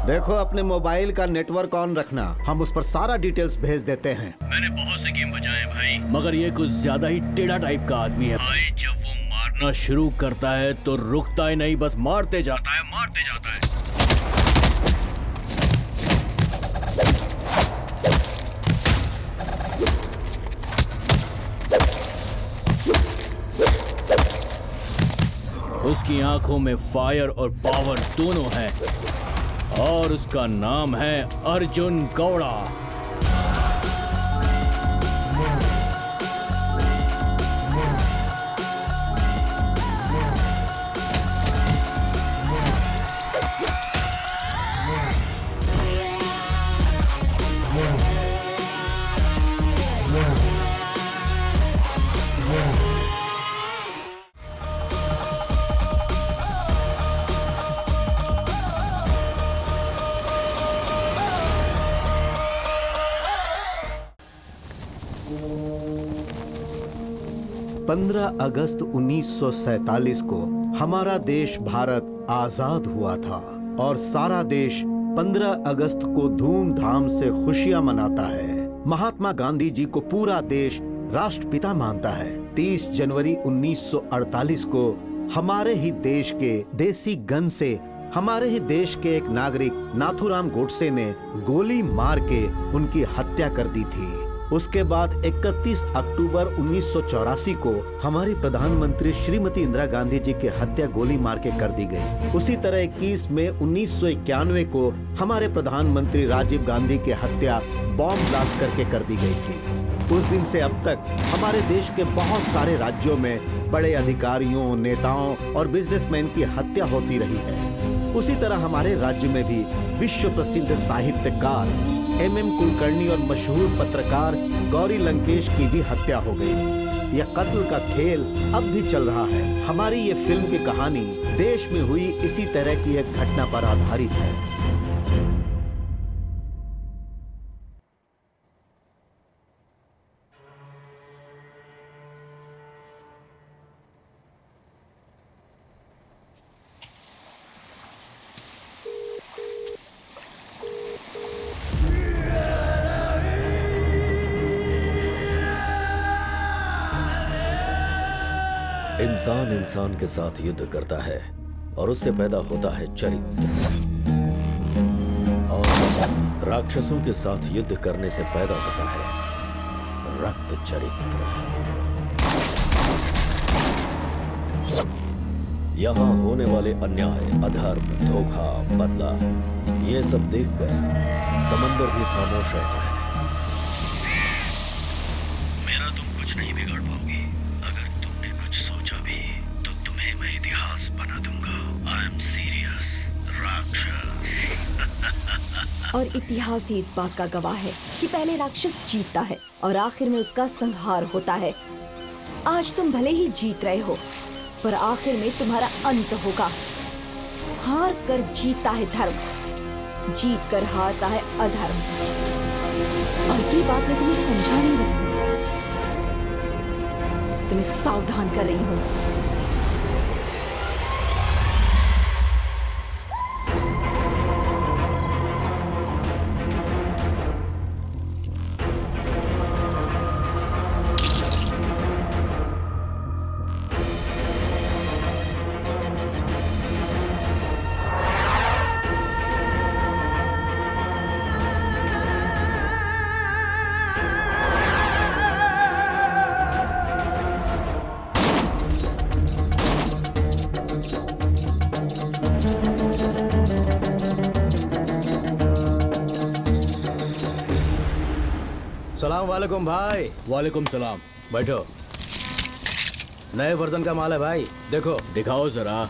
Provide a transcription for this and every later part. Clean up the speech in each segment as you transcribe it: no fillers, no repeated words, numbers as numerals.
देखो अपने मोबाइल का नेटवर्क ऑन रखना, हम उस पर सारा डिटेल्स भेज देते हैं। मैंने बहुत से गेम बजाए भाई, मगर ये कुछ ज्यादा ही टेढ़ा टाइप का आदमी है भाई। जब वो मारना शुरू करता है तो रुकता ही नहीं, बस मारते जाता है, मारते जाता है। उसकी आंखों में फायर और पावर दोनों है और उसका नाम है अर्जुन गौड़ा। अगस्त 1947 को हमारा देश भारत आजाद हुआ था और सारा देश 15 अगस्त को धूमधाम से खुशियां मनाता है। महात्मा गांधी जी को पूरा देश राष्ट्रपिता मानता है। 30 जनवरी 1948 को हमारे ही देश के देसी गन से हमारे ही देश के एक नागरिक नाथूराम गोडसे ने गोली मार के उनकी हत्या कर दी थी। उसके बाद 31 अक्टूबर 1984 को हमारी प्रधानमंत्री श्रीमती इंदिरा गांधी जी की हत्या गोली मार के कर दी गई। उसी तरह 21 मई 1991 को हमारे प्रधानमंत्री राजीव गांधी की हत्या बॉम्ब ब्लास्ट करके कर दी गई थी। उस दिन से अब तक हमारे देश के बहुत सारे राज्यों में बड़े अधिकारियों, नेताओं और बिजनेसमैन की हत्या होती रही है। उसी तरह हमारे राज्य में भी विश्व प्रसिद्ध साहित्यकार MM कुलकर्णी और मशहूर पत्रकार गौरी लंकेश की भी हत्या हो गई। यह कत्ल का खेल अब भी चल रहा है। हमारी ये फिल्म की कहानी देश में हुई इसी तरह की एक घटना पर आधारित है। इंसान इंसान के साथ युद्ध करता है और उससे पैदा होता है चरित्र, और राक्षसों के साथ युद्ध करने से पैदा होता है रक्त चरित्र। यहाँ होने वाले अन्याय, अधर्म, धोखा, बदला, ये सब देखकर समंदर भी खामोश रहता है। मेरा तुम कुछ नहीं बिगाड़ पाओगे। अगर तुमने कुछ सोचा भी तो तुम्हें मैं इतिहास बना दूंगा। आई एम सीरियस राक्षस। और इतिहास ही इस बात का गवाह है कि पहले राक्षस जीतता है और आखिर में उसका संहार होता है। आज तुम भले ही जीत रहे हो, पर आखिर में तुम्हारा अंत होगा। हार कर जीतता है धर्म, जीत कर हारता है अधर्म। और ये बात मैं तुम्हें समझा नहीं रही हूँ, तुम्हें सावधान कर रही हूँ। सलाम वालेकुम भाई। वालेकुम सलाम। बैठो। नए वर्जन का माल है भाई, देखो। दिखाओ जरा।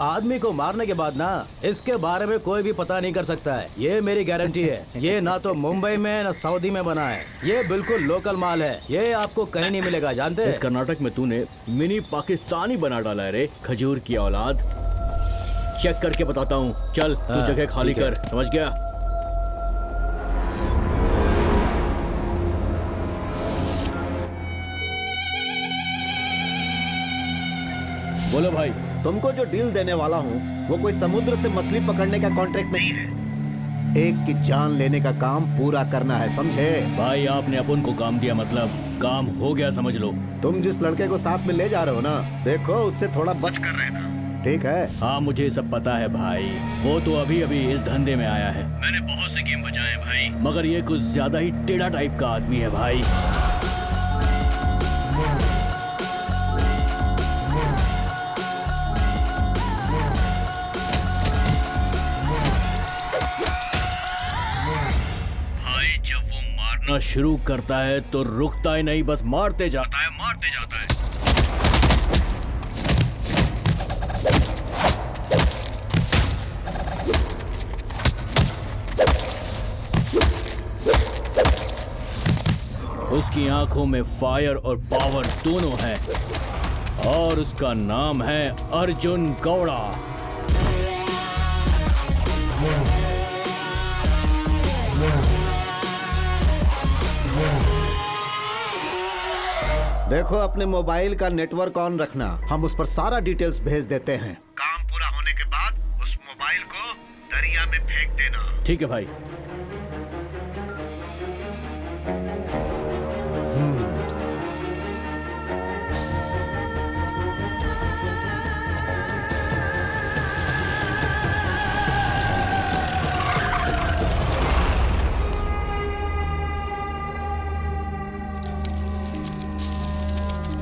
आदमी को मारने के बाद ना इसके बारे में कोई भी पता नहीं कर सकता है, ये मेरी गारंटी है। ये ना तो मुंबई में ना सऊदी में बना है, ये बिल्कुल लोकल माल है, ये आपको कहीं नहीं मिलेगा, जानते हैं? इस कर्नाटक में तूने मिनी पाकिस्तानी बना डाला है रे, खजूर की औलाद। चेक करके बताता हूँ, चल तू जगह खाली कर, समझ गया? बोलो भाई। तुमको जो डील देने वाला हूँ वो कोई समुद्र से मछली पकड़ने का कॉन्ट्रैक्ट नहीं है। एक की जान लेने का काम पूरा करना है, समझे? भाई आपने अपन को काम दिया, मतलब काम हो गया समझ लो। तुम जिस लड़के को साथ में ले जा रहे हो ना, देखो उससे थोड़ा बच कर रहना, ठीक है? हाँ मुझे सब पता है भाई, वो तो अभी अभी इस धंधे में आया है। मैंने बहुत से गेम बजाए भाई, मगर ये कुछ ज्यादा ही टेढ़ा टाइप का आदमी है भाई। भाई जब वो मारना शुरू करता है तो रुकता ही नहीं, बस मारते जाता है, मारते जाता है। उसकी आंखों में फायर और पावर दोनों है और उसका नाम है अर्जुन गौड़ा। देखो अपने मोबाइल का नेटवर्क ऑन रखना, हम उस पर सारा डिटेल्स भेज देते हैं। काम पूरा होने के बाद उस मोबाइल को दरिया में फेंक देना। ठीक है भाई।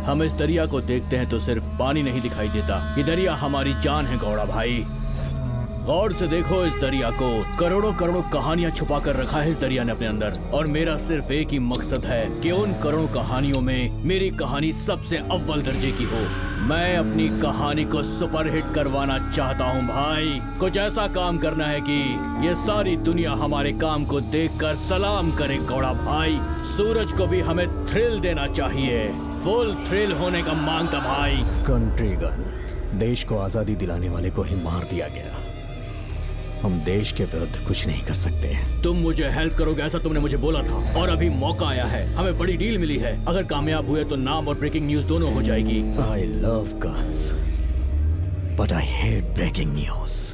हम इस दरिया को देखते हैं तो सिर्फ पानी नहीं दिखाई देता, ये दरिया हमारी जान है गौड़ा भाई। गौर से देखो इस दरिया को, करोड़ों करोड़ों कहानियां छुपा कर रखा है इस दरिया ने अपने अंदर, और मेरा सिर्फ एक ही मकसद है कि उन करोड़ों कहानियों में मेरी कहानी सबसे अव्वल दर्जे की हो। मैं अपनी कहानी को सुपरहिट करवाना चाहता हूँ भाई। कुछ ऐसा काम करना है कि ये सारी दुनिया हमारे काम को देखकर सलाम करे गौड़ा भाई। सूरज को भी हमें थ्रिल देना चाहिए, फुल थ्रिल होने का मांगता भाई। कंट्री गन, देश को आजादी दिलाने वाले को ही मार दिया गया। हम देश के विरुद्ध कुछ नहीं कर सकते। तुम मुझे हेल्प करोगे ऐसा तुमने मुझे बोला था, और अभी मौका आया है, हमें बड़ी डील मिली है। अगर कामयाब हुए तो नाम और ब्रेकिंग न्यूज दोनों हो जाएगी। I love guns but I hate breaking news.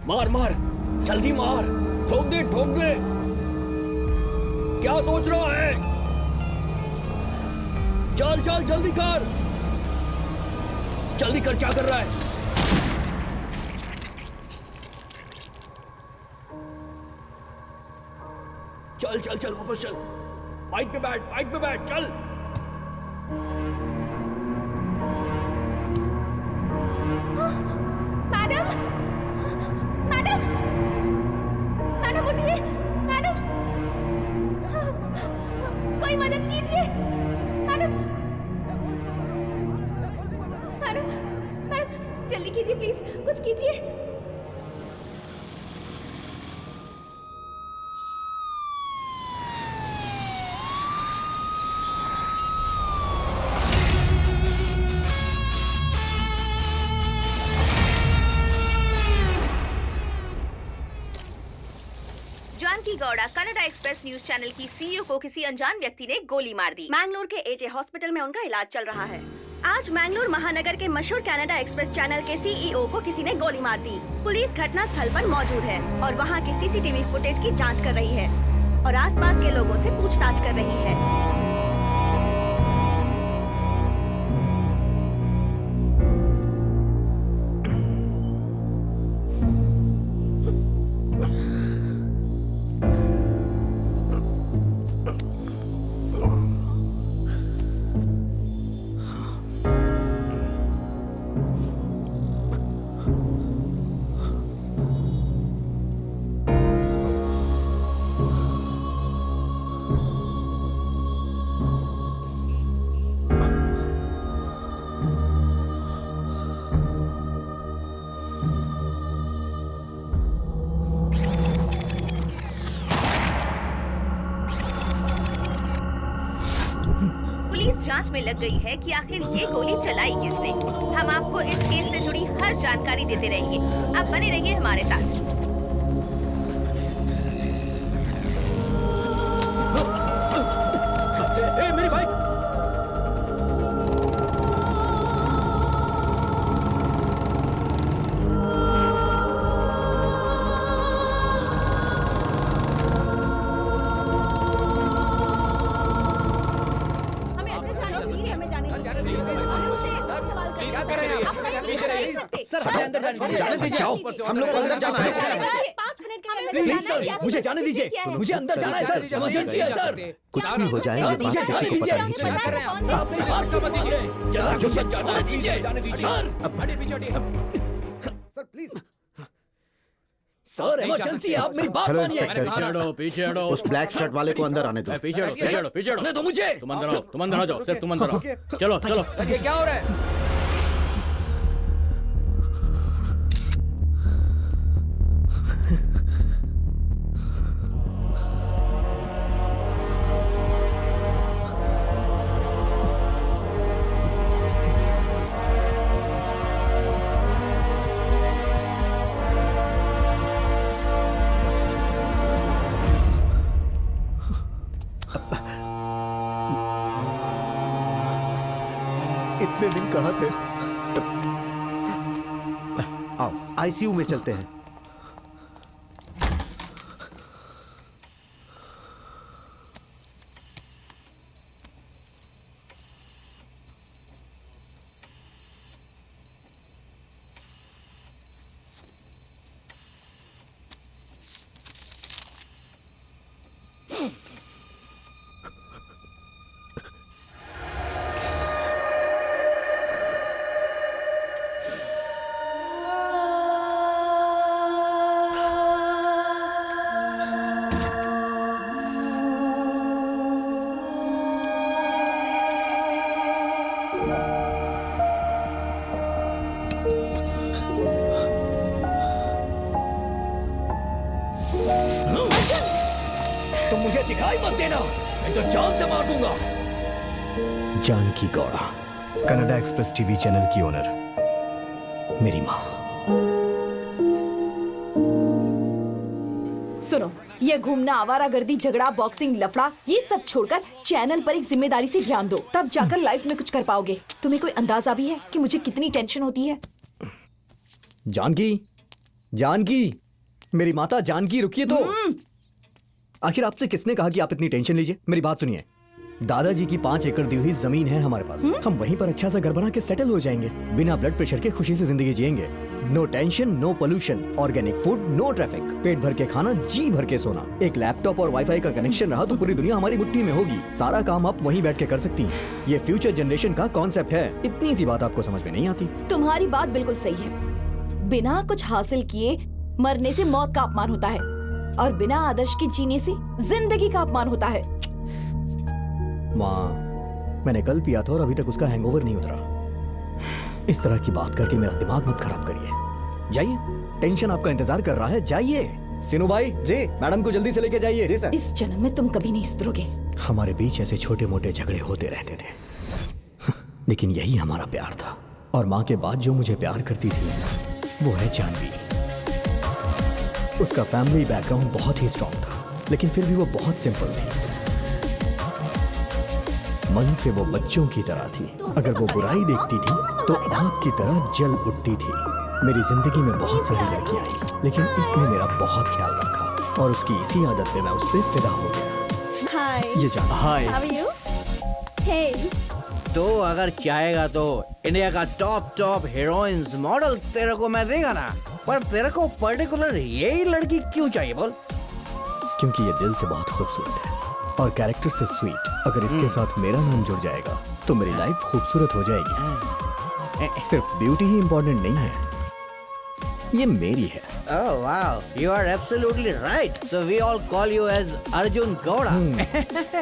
मार मार, जल्दी मार, ठोक दे ठोक दे। क्या सोच रहा है? चल चल जल्दी कर, जल्दी कर, क्या कर रहा है? चल चल चल वापस चल, बाइक पे बैठ, बाइक पे बैठ, चल। मैडम, मैडम, मैडम उठिए, मैडम, कोई मदद कीजिए, मैडम, मैडम, मैडम, जल्दी कीजिए प्लीज, कुछ कीजिए। Janaki Gowda Canada express news channel की सीईओ को किसी अनजान व्यक्ति ने गोली मार दी। मैंगलोर के एजे हॉस्पिटल में उनका इलाज चल रहा है। आज मैंगलोर महानगर के मशहूर कनाडा एक्सप्रेस चैनल के सीईओ को किसी ने गोली मार दी। पुलिस घटना स्थल पर मौजूद है और वहां के सीसीटीवी फुटेज की जांच कर रही है और आसपास के लोगों से पूछताछ कर रही है। जांच में लग गई है कि आखिर ये गोली चलाई किसने। हम आपको इस केस से जुड़ी हर जानकारी देते रहेंगे। आप बने रहिए हमारे साथ। मेरी बाइक। सर हमें अंदर जाने दीजिए। जाओ, हम लोग को अंदर जाना है। 5 मिनट के अंदर प्लीज सर, मुझे जाने दीजिए। मुझे अंदर जाना है सर, इमरजेंसी है सर। कुछ भी हो जाए ये बात किसी को पता नहीं चलनी चाहिए। आप बात का मत दीजिए। जरा मुझे जाने दीजिए। Sir please. सर इमरजेंसी है, आप मेरी बात हेलो मानिए। इंस्पेक्टर, पीछे हटो। उस ब्लैक शर्ट वाले को अंदर आने दो। पीछे हटो। जाने दो मुझे। तुम अंदर आ जाओ, सिर्फ तुम अंदर आओ। चलो। ये क्या हो रहा है? इतने दिन कहाँ थे? आओ आईसीयू में चलते हैं। तुम मुझे दिखाई मत देना, मैं तो जान से मार दूंगा। Janaki Gowda, Canada express TV channel की ओनर, मेरी माँ। सुनो, ये घूमना, आवारागर्दी, झगड़ा, बॉक्सिंग, लफड़ा, ये सब छोड़कर चैनल पर एक जिम्मेदारी से ध्यान दो, तब जाकर लाइफ में कुछ कर पाओगे। तुम्हें कोई अंदाजा भी है कि मुझे कितनी टेंशन होती है? जानकी, मेरी माता जानकी, रुकिए तो। आखिर आपसे किसने कहा कि आप इतनी टेंशन लीजिए? मेरी बात सुनिए। दादाजी की 5 एकड़ दी हुई जमीन है हमारे पास। हम वहीं पर अच्छा सा घर बना के सेटल हो जाएंगे, बिना ब्लड प्रेशर के खुशी से जिंदगी जिएंगे। No tension, no pollution, organic food, no traffic, पेट भर के खाना, जी भर के सोना। एक लैपटॉप और वाईफाई का कनेक्शन रहा तो पूरी दुनिया हमारी मुट्ठी में होगी। सारा काम आप वहीं बैठ के कर सकती हैं। ये फ्यूचर जनरेशन का कॉन्सेप्ट है। इतनी सी बात आपको समझ में नहीं आती? तुम्हारी बात बिल्कुल सही है। बिना कुछ हासिल किए मरने से मौत का अपमान होता है और बिना आदर्श के जीने से जिंदगी का अपमान होता है। माँ, मैंने कल पिया था और अभी तक उसका हैंगओवर नहीं उतरा। इस तरह की बात करके मेरा दिमाग मत खराब करिए। जाइए, टेंशन आपका इंतजार कर रहा है, जाइए। सिनू भाई जी, मैडम को जल्दी से लेके जाइए। जी सर। इस जन्म में तुम कभी नहीं सुधरोगे। हमारे बीच ऐसे छोटे मोटे झगड़े होते रहते थे, लेकिन यही हमारा प्यार था। और माँ के बाद जो मुझे प्यार करती थी वो है जानवी। उसका फैमिली बैकग्राउंड बहुत ही स्ट्रॉन्ग था, लेकिन फिर भी वो बहुत सिंपल थी। मन से वो बच्चों की तरह थी। अगर वो बुराई देखती थी तो आग की तरह जल उठती थी। मेरी जिंदगी में बहुत सारी लड़कियां आई, लेकिन इसने मेरा बहुत ख्याल रखा और उसकी इसी आदत पे मैं उस पर फिदा हो गया। हाय, ये जान। Hi. How are you? Hey, तो अगर चाहेगा तो इंडिया का टॉप हीरोइंस मॉडल तेरे को मैं देगा ना, पर तेरे को पर्टिकुलर यही लड़की क्यों चाहिए बोल? क्योंकि ये दिल से बहुत खूबसूरत है और कैरेक्टर से स्वीट। अगर इसके साथ मेरा नाम जुड़ जाएगा तो मेरी लाइफ खूबसूरत हो जाएगी। सिर्फ ब्यूटी ही इम्पोर्टेंट नहीं है, ये मेरी है। Oh wow, you are absolutely right. So we all call you as Arjun Gowda.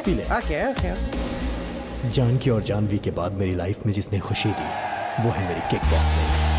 P ले। Okay. जानकी और जानवी के बाद मेरी लाइफ में जिसने खुशी दी वो है मेरी किक बॉक्सिंग।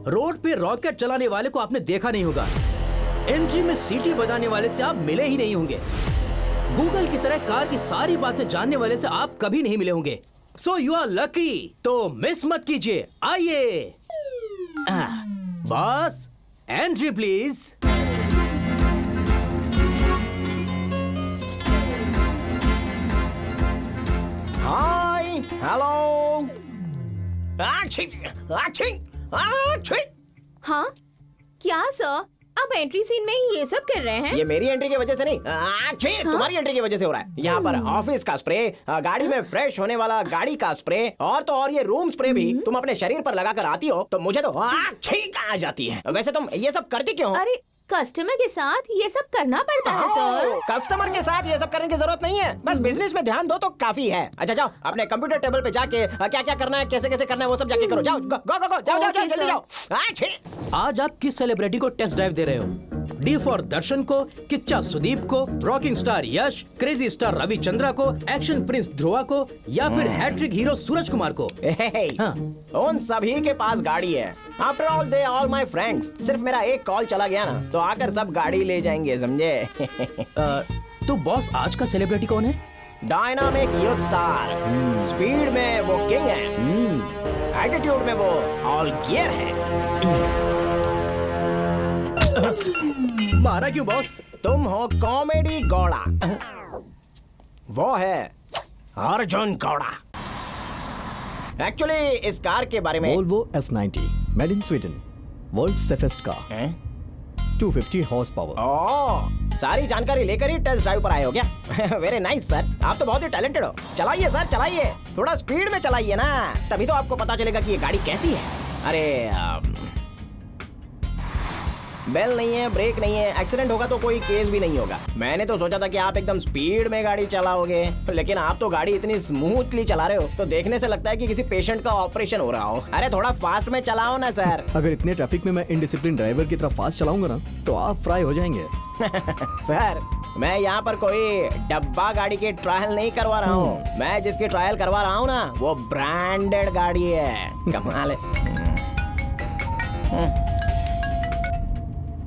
रोड पे रॉकेट चलाने वाले को आपने देखा नहीं होगा। एंट्री में सीटी बजाने वाले से आप मिले ही नहीं होंगे। गूगल की तरह कार की सारी बातें जानने वाले से आप कभी नहीं मिले होंगे। सो यू आर लकी, तो मिस मत कीजिए। आइए boss, entry please. Hi, hello. हाँ क्या सर, आप एंट्री सीन में ही ये सब कर रहे हैं? ये मेरी एंट्री की वजह से नहीं, तुम्हारी एंट्री की वजह से हो रहा है। यहाँ पर ऑफिस का स्प्रे, गाड़ी में फ्रेश होने वाला गाड़ी का स्प्रे, और तो और ये रूम स्प्रे भी तुम अपने शरीर पर लगाकर आती हो तो मुझे तो छींक आ जाती है। वैसे तुम ये सब करती क्यों? अरे कस्टमर के साथ ये सब करना पड़ता है सर। कस्टमर के साथ ये सब करने की जरूरत नहीं है, बस बिजनेस में ध्यान दो तो काफी है। अच्छा जाओ, अपने कंप्यूटर टेबल पे जाके क्या क्या करना है, कैसे कैसे करना है वो सब जाके करो। जाओ गो गो गो, जाओ जाओ जल्दी जाओ। आज आप किस सेलिब्रिटी को टेस्ट ड्राइव दे रहे हो? डी फॉर दर्शन को, किच्चा सुदीप को, रॉकिंग स्टार यश, क्रेजी स्टार रविचंद्रा को, एक्शन प्रिंस ध्रुवा को, या फिर हैट्रिक हीरो सूरज कुमार को? उन सभी के पास गाड़ी है। After all they all my friends. सिर्फ मेरा एक कॉल चला गया ना तो आकर सब गाड़ी ले जाएंगे, समझे? तो बॉस, आज का सेलिब्रिटी कौन है? Dynamic youth star. स्पीड में वो किंग है, एटीट्यूड में वो ऑल गियर है। मारा क्यों बॉस? तुम हो कॉमेडी गौड़ा, वो है अर्जुन गौड़ा। एक्चुअली इस कार के बारे में Volvo S90 made in Sweden, world safest car, 250 horse power. Oh, सारी जानकारी लेकर ही टेस्ट ड्राइव पर आए हो क्या? वेरी नाइस सर, आप तो बहुत ही टैलेंटेड हो। चलाइए सर, चलाइए, थोड़ा स्पीड में चलाइए ना, तभी तो आपको पता चलेगा कि ये गाड़ी कैसी है। अरे बेल नहीं है, ब्रेक नहीं है, एक्सीडेंट होगा तो कोई केस भी नहीं होगा। मैंने तो सोचा था कि आप एकदम स्पीड में गाड़ी चलाओगे, लेकिन आप तो गाड़ी इतनी स्मूथली चला रहे हो तो देखने से लगता है कि किसी पेशेंट का ऑपरेशन हो रहा हो। अरे थोड़ा फास्ट में चलाओ ना सर। अगर इतने ट्रैफिक में मैं इनडिसिप्लिन ड्राइवर की तरह फास्ट चलाऊंगा ना तो आप फ्राई हो जाएंगे। सर मैं यहाँ पर कोई डब्बा गाड़ी की ट्रायल नहीं करवा रहा हूँ। मैं जिसकी ट्रायल करवा रहा हूँ ना वो ब्रांडेड गाड़ी है। कमाल है।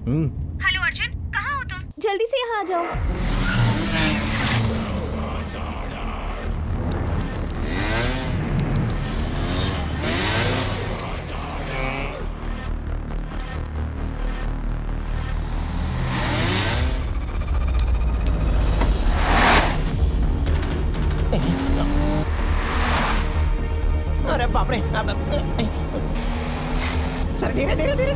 हेलो अर्जुन, कहाँ हो तुम? जल्दी से यहाँ आ जाओ। अरे बाप रे। सर धीरे धीरे धीरे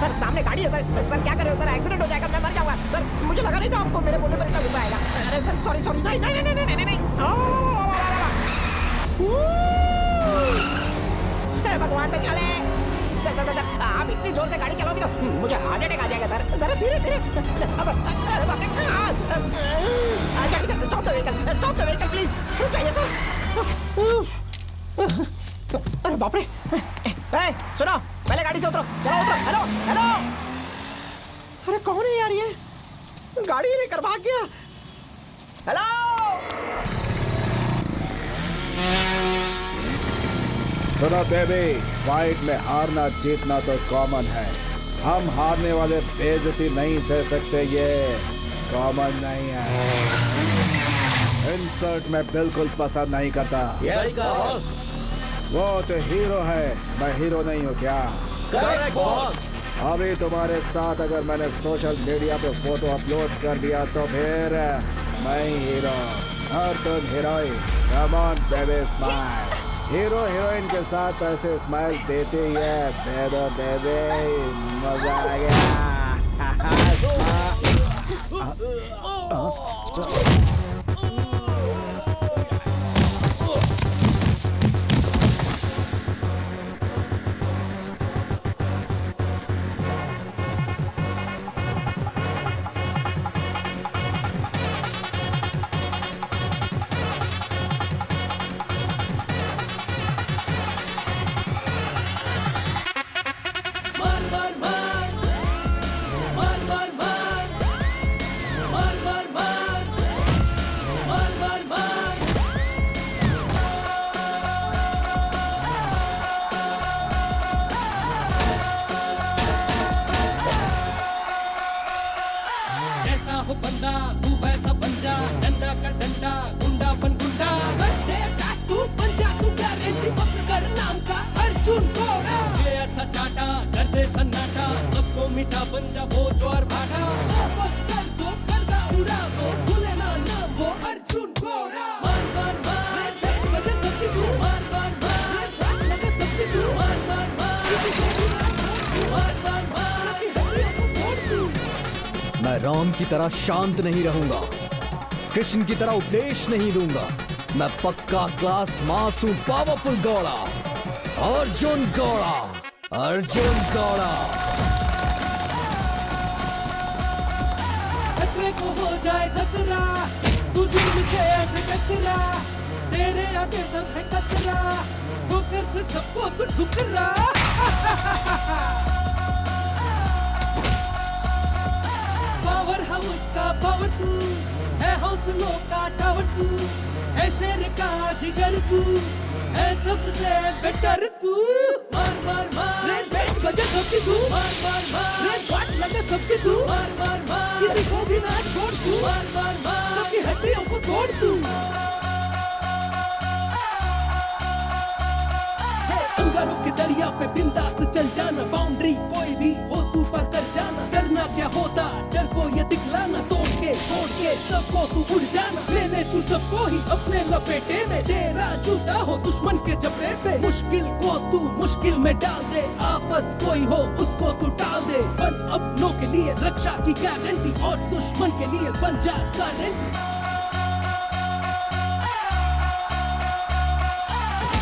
सर, सामने गाड़ी है सर। सर क्या कर रहे हो सर? एक्सीडेंट हो जाएगा, मैं मर जाऊंगा सर। मुझे लगा नहीं था आपको मेरे बोलने पर इतना गुस्सा आएगा। अरे सर सॉरी सॉरी। नहीं नहीं नहीं नहीं नहीं नहीं। भगवान पे चले। सर सर सर आप इतनी जोर से गाड़ी चलाओगे तो मुझे हार्ट अटैक आ जाएगा सर। सर धीरे धीरे। अरे बाप रे। Stop the vehicle please. रुक जाइए सर। अरे बाप रे। सुनो, पहले गाड़ी से उतरो। चलो उतरो। Hello hello. अरे कौन है यार ये? गाड़ी लेकर भाग गया। हेलो। सुनो बेबी, फाइट में हारना जीतना तो कॉमन है। हम हारने वाले बेइज्जती नहीं सह सकते, ये कॉमन नहीं है। इंसल्ट मैं बिल्कुल पसंद नहीं करता। Yes boss. वो तो हीरो है, मैं हीरो नहीं हूँ क्या? Correct boss. अभी तुम्हारे साथ अगर मैंने सोशल मीडिया पे फोटो अपलोड कर दिया तो फिर मैं हीरो और तुम heroine. Come on baby smile. Hero heroine के साथ ऐसे स्माइल देते ही है। दे दो बेबी, मजा आ गया। मैं राम की तरह शांत नहीं रहूंगा, कृष्ण की तरह उपदेश नहीं दूंगा। मैं पक्का क्लास मास हूं, पावरफुल गौड़ा। अर्जुन गौड़ा, अर्जुन गौड़ा। खतरे को हो जाए खतरा, तुझे मुझे ऐसे टकरा, तेरे आगे सब है कचरा, ठोकर से सबको तो ठुकरा। पावर हाउस का पावर तू है, हौसलों का टावर तू है, शेर का जिगर तू है, सबसे बेटर तू। मार मार मार रे बेट बजे सबकी तू, मार मार मार रे बात लगे सबकी तू, मार मार मार किसी को भी ना छोड़ तू, मार मार मार सबकी हड्डियों को तोड़ तू। अंगारों के दरिया पे बिंदास चल जाना, बाउंड्री कोई भी हो तू पार कर जाना। डरना क्या होता, डर को ये दिखलाना, तोड़ के सबको तू उड़ जाना। लेने तू सबको ही अपने लपेटे में, तेरा जूता हो दुश्मन के जबड़े पे। मुश्किल को तू मुश्किल में डाल दे, आफत कोई हो उसको तू टाल दे। बन अपनों के लिए रक्षा की गारंटी, और दुश्मन के लिए बन जा गारंटी।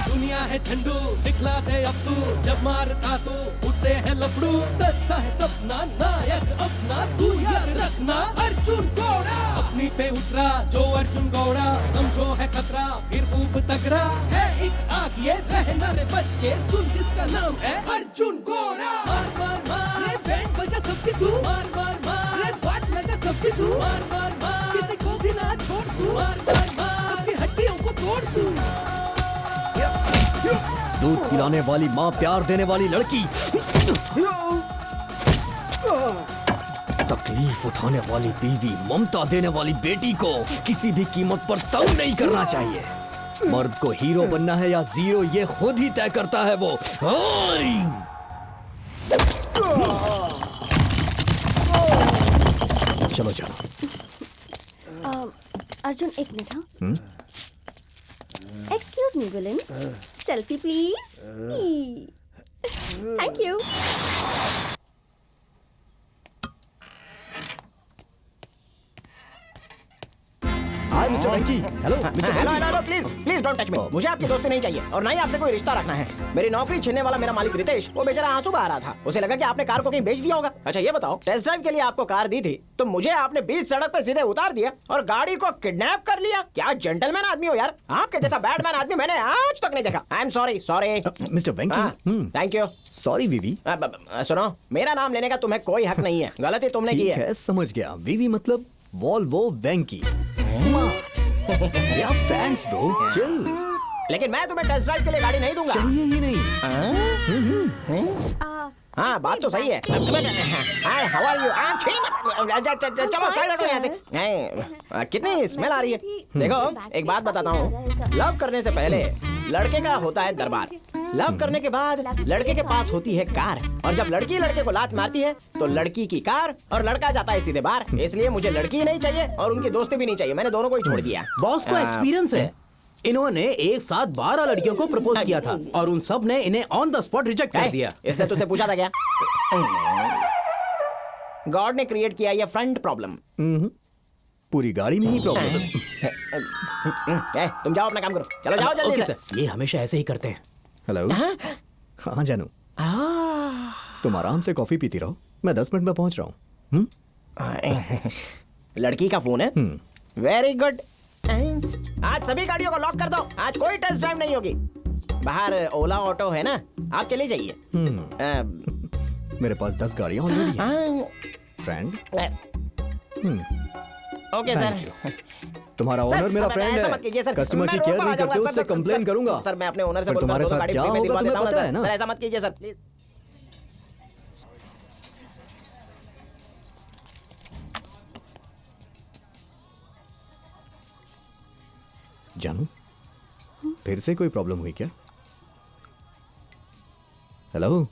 दुनिया है झंडू दिखला दे अब तू, जब मारता तू उठते हैं लफड़ू, सच्चा है सपना नायक अपना तू याद रखना अर्जुन घोड़ा, अपनी पे उतरा जो अर्जुन घोड़ा, समझो है खतरा फिर खूब तगड़ा है एक आग ये रहना रे बच के, सुन जिसका नाम है अर्जुन घोड़ा। मार मार मार रे बैंड बजा सबकी तू, मार मार मार रे बात लगा सबकी तू, मार मार मार किसी को भी ना छोड़ तू, मार मार मार सबकी हड्डियों को तोड़ तू। दूध पिलाने वाली माँ, प्यार देने वाली लड़की, तकलीफ उठाने वाली बीवी, ममता देने वाली बेटी को किसी भी कीमत पर तंग नहीं करना चाहिए। मर्द को हीरो बनना है या जीरो ये खुद ही तय करता है वो। चलो चलो। अर्जुन एक मिनट। हाँ excuse me villain, selfie please. Thank you. Hi mister Venky. Hello mister hello Venky. Hello please please don't touch me, मुझे आपकी दोस्ती नहीं चाहिए और ना ही आपसे कोई रिश्ता रखना है। मेरी नौकरी छीनने वाला मेरा मालिक रितेश, वो बेचारा आंसू बहा रहा था, उसे लगा कि आपने कार को कहीं बेच दिया होगा। अच्छा ये बताओ, टेस्ट ड्राइव के लिए आपको कार दी थी तो मुझे आपने बीच सड़क पे सीधे उतार दिया और गाड़ी को किडनैप कर लिया। क्या जेंटलमैन आदमी हो यार, आपके जैसा बैडमैन आदमी मैंने आज तक नहीं देखा। I am sorry sorry mister Venky. Thank you. Sorry वीवी। सुनो, मेरा नाम लेने का तुम्हें कोई हक नहीं है, गलती तुमने की है। समझ गया। वीवी मतलब वॉल्वो वेंकी। या फैंस ब्रो, चिल। लेकिन मैं तुम्हें टेस्ट ड्राइव के लिए गाड़ी नहीं दूंगा। चाहिए ही नहीं। हाँ बात तो सही है। How are you? चलो साइड हटो यहाँ से। कितनी स्मेल आ रही है। देखो एक बात बताता हूँ, लव करने से पहले लड़के का होता है दरबार, लव करने के बाद लड़के के पास होती है कार, और जब लड़की लड़के को लात मारती है तो लड़की की कार और लड़का जाता है सीधे बाहर। इसलिए मुझे लड़की नहीं चाहिए और उनकी दोस्ती भी नहीं चाहिए, मैंने दोनों को ही छोड़ दिया। बॉस को एक्सपीरियंस है, इन्होंने एक साथ 12 लड़कियों को प्रपोज किया था और उन सब ने इन्हें ऑन द स्पॉट रिजेक्ट कर दिया। इसने तुझसे पूछा था क्या? गॉड ने क्रिएट किया ये फ्रंट प्रॉब्लम। पूरी गाड़ी में ही प्रॉब्लम। तुम जाओ अपना काम करो, चलो जाओ जल्दी से। ये हमेशा ऐसे ही करते हैं। हेलो। हाँ जानू, तुम आराम से कॉफी पीती रहो, मैं 10 मिनट में पहुंच रहा हूँ। लड़की का फोन है? Very good. आज सभी गाड़ियों को लॉक कर दो, आज कोई टेस्ट ड्राइव नहीं होगी। बाहर ओला ऑटो है ना, आप चली जाइए। मेरे पास 10 गाड़ियाँ ऑलरेडी हैं। फ्रेंड। Okay sir. तुम्हारा ओनर मेरा फ्रेंड है, कस्टमर की केयर नहीं करते, उससे कंप्लेन करूंगा। सर मैं अपने ओनर से तुम्हारे साथ क्या होगा तुम्हें पता है ना? सर ऐसा मत कीजिए सर प्लीज। जानू, फिर से कोई प्रॉब्लम हुई क्या? हेलो।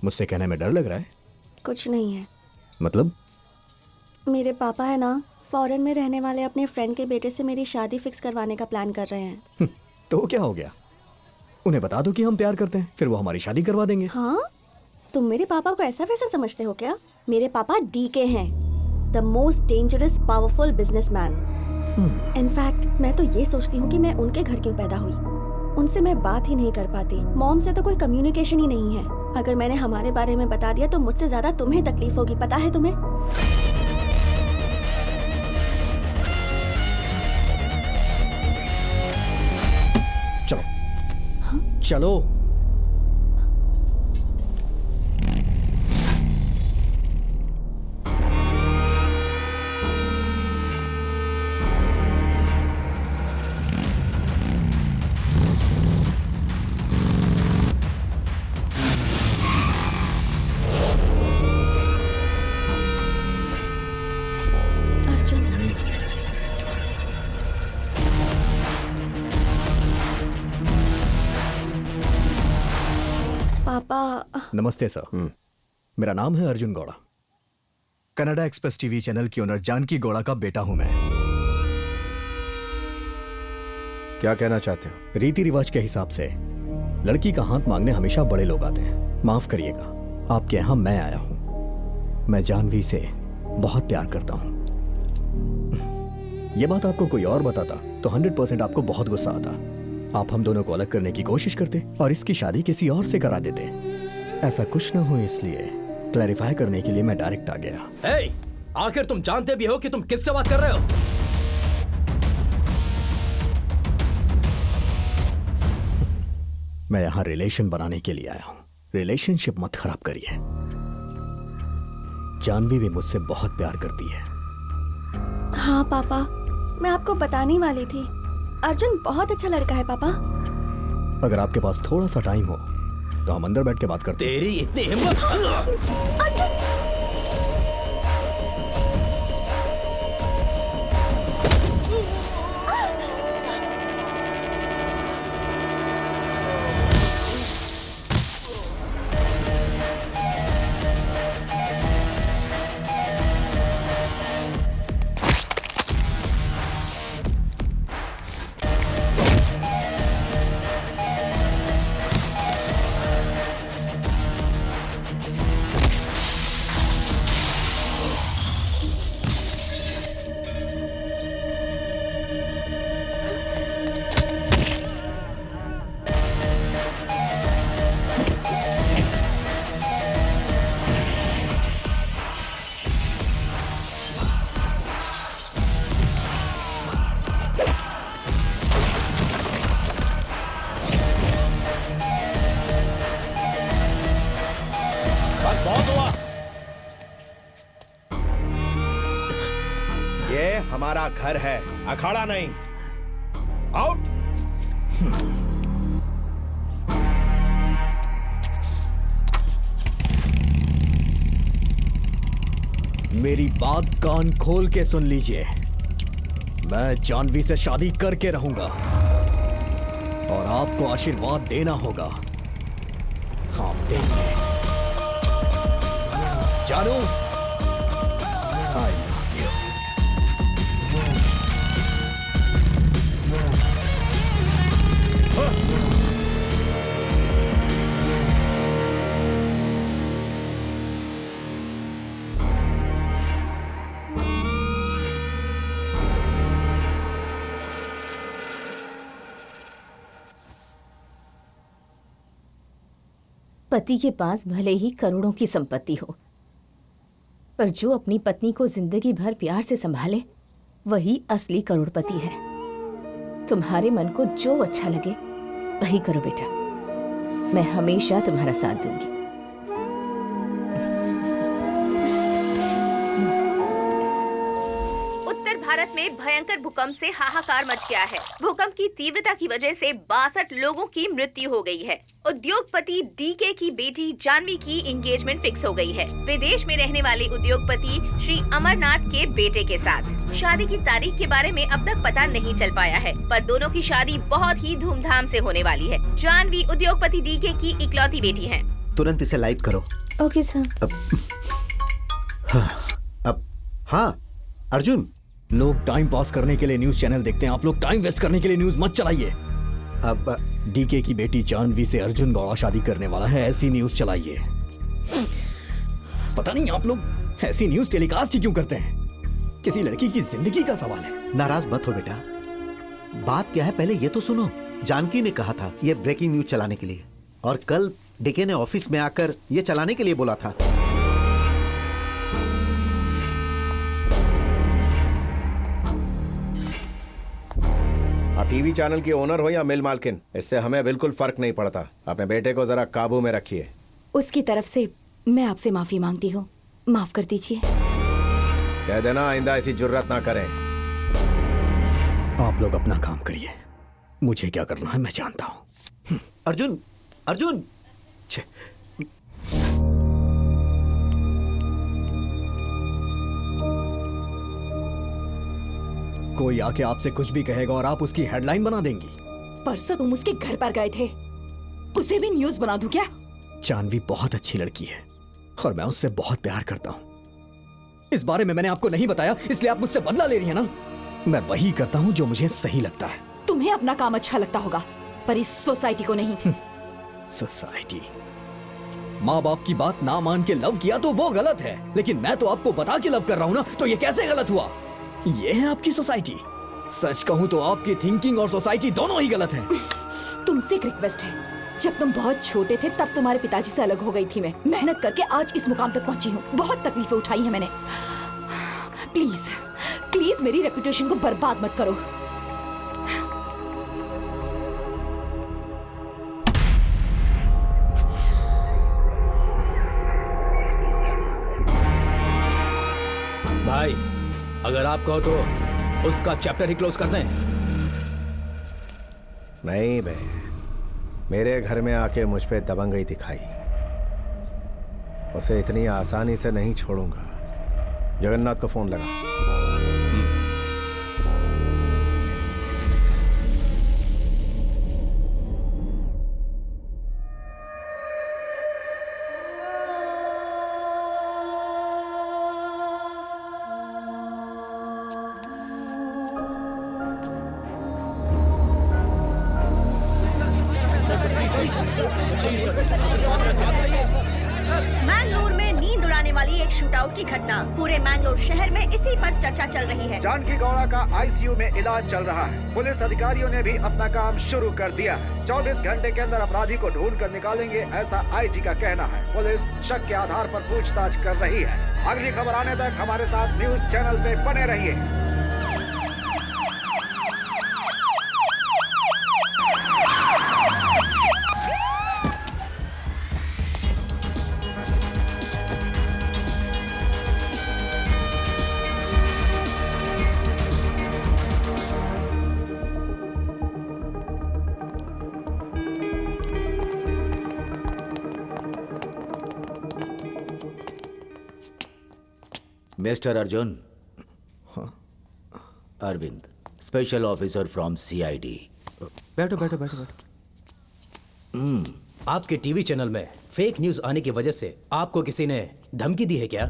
मुझसे कहने में डर लग रहा है? कुछ नहीं है। मतलब? मेरे पापा है ना, फॉरेन में रहने वाले अपने फ्रेंड के बेटे से मेरी शादी फिक्स करवाने का प्लान कर रहे हैं। तो क्या हो गया? उन्हें बता दो कि हम प्यार करते हैं, फिर वो हमारी शादी करवा देंगे। हाँ? तुम मेरे पापा को ऐसा वैसा समझते हो क्या? मेरे पापा डीके हैं, the most dangerous powerful businessman. In fact मैं तो ये सोचती हूँ कि मैं उनके घर क्यों पैदा हुई। उनसे मैं बात ही नहीं कर पाती, मॉम से तो कोई कम्युनिकेशन ही नहीं है। अगर मैंने हमारे बारे में बता दिया तो मुझसे ज्यादा तुम्हें तकलीफ होगी, पता है तुम्हें? चलो। हाँ? चलो। नमस्ते सर, मेरा नाम है Arjun Gowda. Canada express TV channel की ओनर जानकी गौड़ा का बेटा हूं मैं। क्या कहना चाहते हो? रीति रिवाज के हिसाब से लड़की का हाथ मांगने हमेशा बड़े लोग आते हैं। माफ करिएगा, आपके यहाँ मैं आया हूं। मैं जानवी से बहुत प्यार करता हूं। ये बात आपको कोई और बताता तो 100% आपको बहुत गुस्सा आता, आप हम दोनों को अलग करने की कोशिश करते और इसकी शादी किसी और से करा देते। ऐसा कुछ न हो इसलिए क्लैरिफाई करने के लिए मैं डायरेक्ट आ गया। हे, आखिर तुम जानते भी हो कि तुम किससे बात कर रहे हो? मैं यहाँ रिलेशन बनाने के लिए आया हूँ। रिलेशनशिप मत खराब करिए। जानवी भी मुझसे बहुत प्यार करती है। हाँ पापा, मैं आपको बताने वाली थी, अर्जुन बहुत अच्छा लड़का है पापा। अगर आपके पास थोड़ा सा टाइम हो तो हम अंदर बैठ के बात करते हैं। तेरी इतनी हिम्मत! अर्जुन! हमारा घर है, अखाड़ा नहीं। आउट! मेरी बात कान खोल के सुन लीजिए। मैं जानवी से शादी करके रहूंगा और आपको आशीर्वाद देना होगा। हाँ, देंगे। जानू, आई लव यू। पति के पास भले ही करोड़ों की संपत्ति हो, पर जो अपनी पत्नी को जिंदगी भर प्यार से संभाले वही असली करोड़पति है। तुम्हारे मन को जो अच्छा लगे वही करो बेटा, मैं हमेशा तुम्हारा साथ दूंगी। उत्तर भारत में भयंकर भूकंप से हाहाकार मच गया है। भूकंप की तीव्रता की वजह से 62 लोगों की मृत्यु हो गई है। उद्योगपति डीके की बेटी जानवी की एंगेजमेंट फिक्स हो गई है, विदेश में रहने वाले उद्योगपति श्री अमरनाथ के बेटे के साथ। शादी की तारीख के बारे में अब तक पता नहीं चल पाया है, पर दोनों की शादी बहुत ही धूमधाम से होने वाली है। जानवी उद्योगपति डीके की इकलौती बेटी है। तुरंत इसे लाइव करो। Okay sir. हाँ अर्जुन, लोग टाइम पास करने के लिए न्यूज चैनल देखते हैं, आप लोग टाइम वेस्ट करने के लिए न्यूज मत चलाइए। अब डीके की बेटी जानवी से अर्जुन गौड़ा शादी करने वाला है, ऐसी न्यूज चलाइए। पता नहीं आप लोग ऐसी न्यूज टेलीकास्ट ही क्यों करते हैं? किसी लड़की की जिंदगी का सवाल है। नाराज मत हो बेटा, बात क्या है पहले ये तो सुनो। जानकी ने कहा था ये ब्रेकिंग न्यूज चलाने के लिए, और कल डीके ने ऑफिस में आकर ये चलाने के लिए बोला था। आप टीवी चैनल की ओनर हो या मिल मालकिन, इससे हमें बिल्कुल फर्क नहीं पड़ता। अपने बेटे को जरा काबू में रखिए। उसकी तरफ से मैं आपसे माफी मांगती हूँ, माफ कर दीजिए। कह देना आइंदा ऐसी जुर्रत ना करें। आप लोग अपना काम करिए, मुझे क्या करना है मैं जानता हूँ। अर्जुन, अर्जुन, कोई आके आपसे कुछ भी कहेगा और आप उसकी हेडलाइन बना देंगी। परसों तुम उसके घर पर गए थे, उसे भी न्यूज बना दूं क्या? जानवी बहुत अच्छी लड़की है और मैं उससे बहुत प्यार करता हूँ। इस बारे में मैंने आपको नहीं बताया, इसलिए आप मुझसे बदला ले रही है ना? मैं वही करता हूँ जो मुझे सही लगता है। तुम्हें अपना काम अच्छा लगता होगा, पर इस सोसाइटी को नहीं। सोसाइटी? माँ बाप की बात ना मान के लव किया तो वो गलत है, लेकिन मैं तो आपको बता के लव कर रहा हूँ ना, तो ये कैसे गलत हुआ? ये है आपकी सोसाइटी। सच कहूं तो आपकी थिंकिंग और सोसाइटी दोनों ही गलत हैं। तुमसे एक रिक्वेस्ट है, जब तुम बहुत छोटे थे तब तुम्हारे पिताजी से अलग हो गई थी मैं। मेहनत करके आज इस मुकाम तक पहुंची हूँ, बहुत तकलीफें उठाई हैं मैंने। प्लीज प्लीज मेरी रेपुटेशन को बर्बाद मत करो। भाई अगर आप कहो तो उसका चैप्टर ही क्लोज कर दें। नहीं बे, मेरे घर में आके मुझ पे दबंगई दिखाई, उसे इतनी आसानी से नहीं छोड़ूंगा। जगन्नाथ को फोन लगा। मैंगलोर में नींद उड़ाने वाली एक शूटआउट की घटना, पूरे मैंगलोर शहर में इसी पर चर्चा चल रही है। जानकी गौड़ा का आईसीयू में इलाज चल रहा है। पुलिस अधिकारियों ने भी अपना काम शुरू कर दिया है। 24 घंटे के अंदर अपराधी को ढूंढ कर निकालेंगे, ऐसा आईजी का कहना है। पुलिस शक के आधार पर पूछताछ कर रही है। अगली खबर आने तक हमारे साथ न्यूज चैनल पे बने रहिए। Mister Arjun. Arvind, special officer from CID. बैठो बैठो बैठो बैठो। आपके टीवी चैनल में फेक न्यूज आने की वजह से आपको किसी ने धमकी दी है क्या?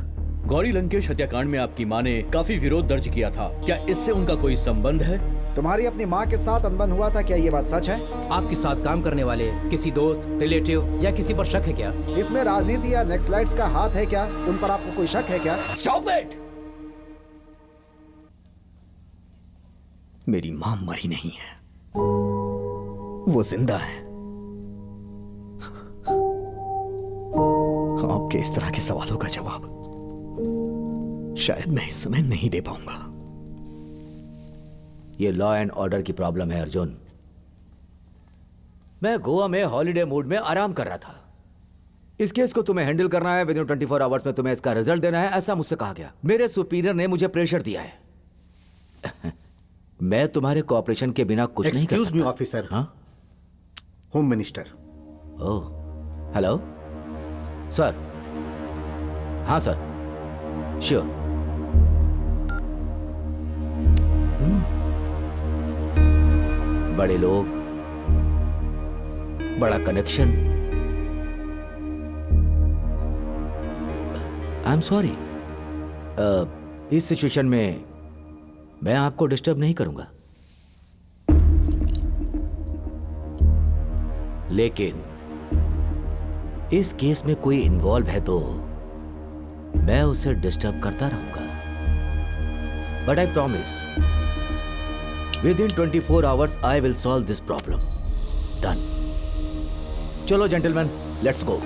गौरी लंकेश हत्याकांड में आपकी मां ने काफी विरोध दर्ज किया था, क्या इससे उनका कोई संबंध है? तुम्हारी अपनी माँ के साथ अनबन हुआ था, क्या ये बात सच है? आपके साथ काम करने वाले किसी दोस्त, रिलेटिव या किसी पर शक है क्या? इसमें राजनीति या नक्सलाइट्स का हाथ है क्या? उन पर आपको कोई शक है क्या? Stop it! मेरी मां मरी नहीं है, वो जिंदा है। आपके इस तरह के सवालों का जवाब शायद मैं इस समय नहीं दे पाऊंगा। ये लॉ एंड ऑर्डर की प्रॉब्लम है अर्जुन। मैं गोवा में हॉलिडे मूड में आराम कर रहा था। इस केस को तुम्हें हैंडल करना है, विदिन 24 आवर्स में तुम्हें इसका रिजल्ट देना है, ऐसा मुझसे कहा गया। मेरे सुपीरियर ने मुझे प्रेशर दिया है। मैं तुम्हारे कोऑपरेशन के बिना कुछ नहीं कर सकता। Excuse me officer. हाँ, home minister. Oh hello sir. हाँ सर, श्योर। बड़े लोग, बड़ा कनेक्शन। आई एम सॉरी, इस सिचुएशन में मैं आपको डिस्टर्ब नहीं करूंगा, लेकिन इस केस में कोई इन्वॉल्व है तो मैं उसे डिस्टर्ब करता रहूंगा। But I promise within 24 hours I will solve this problem. Done. चलो gentlemen, let's go.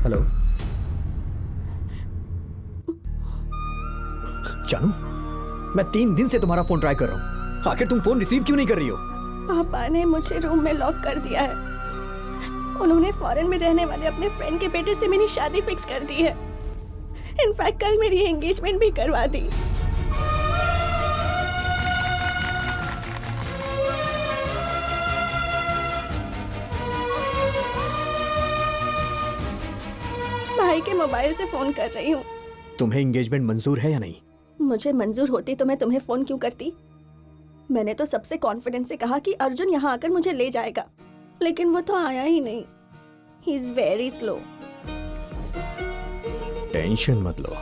हेलो जानू, मैं 3 दिन से तुम्हारा फोन ट्राई कर रहा हूँ, आखिर तुम फोन रिसीव क्यों नहीं कर रही हो? पापा ने मुझे रूम में लॉक कर दिया है। उन्होंने फॉरेन में रहने वाले अपने फ्रेंड के बेटे से मेरी शादी फिक्स कर दी है। इनफैक्ट कल मेरी एंगेजमेंट भी करवा दी। भाई के मोबाइल से फोन कर रही हूँ। तुम्हें एंगेजमेंट मंजूर है या नहीं? मुझे मंजूर होती तो मैं तुम्हें फोन क्यों करती? मैंने तो सबसे कॉन्फिडेंस से कहा कि अर्जुन यहाँ आकर मुझे ले जाएगा, लेकिन वो तो आया ही नहीं। He is very slow. Tension मत लो,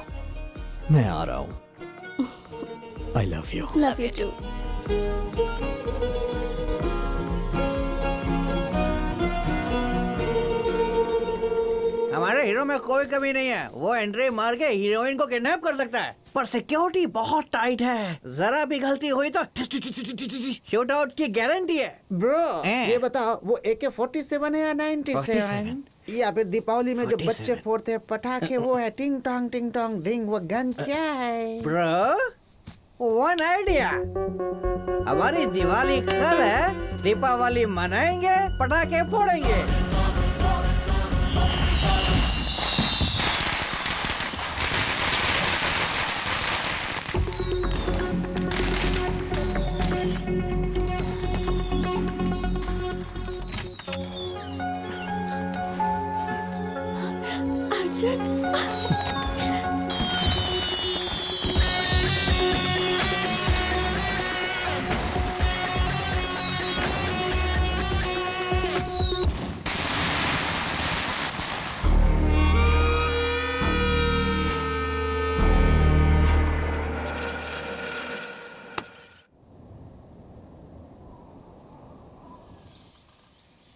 मैं आ रहा हूँ। I love you. Love you too. हमारे हीरो में कोई कमी नहीं है। वो एंट्री मार के हीरोइन को किडनैप कर सकता है, पर सिक्योरिटी बहुत टाइट है। जरा भी गलती हुई तो शूट आउट की गारंटी है। ब्रो ये बताओ, वो AK-47 है या 97? या फिर दीपावली में जो बच्चे फोड़ते हैं पटाखे, वो है टिंग टोंग डिंग, वो गन क्या है? ब्रो वन आइडिया, हमारी दिवाली कल है, दीपावली मनाएंगे, पटाखे फोड़ेंगे।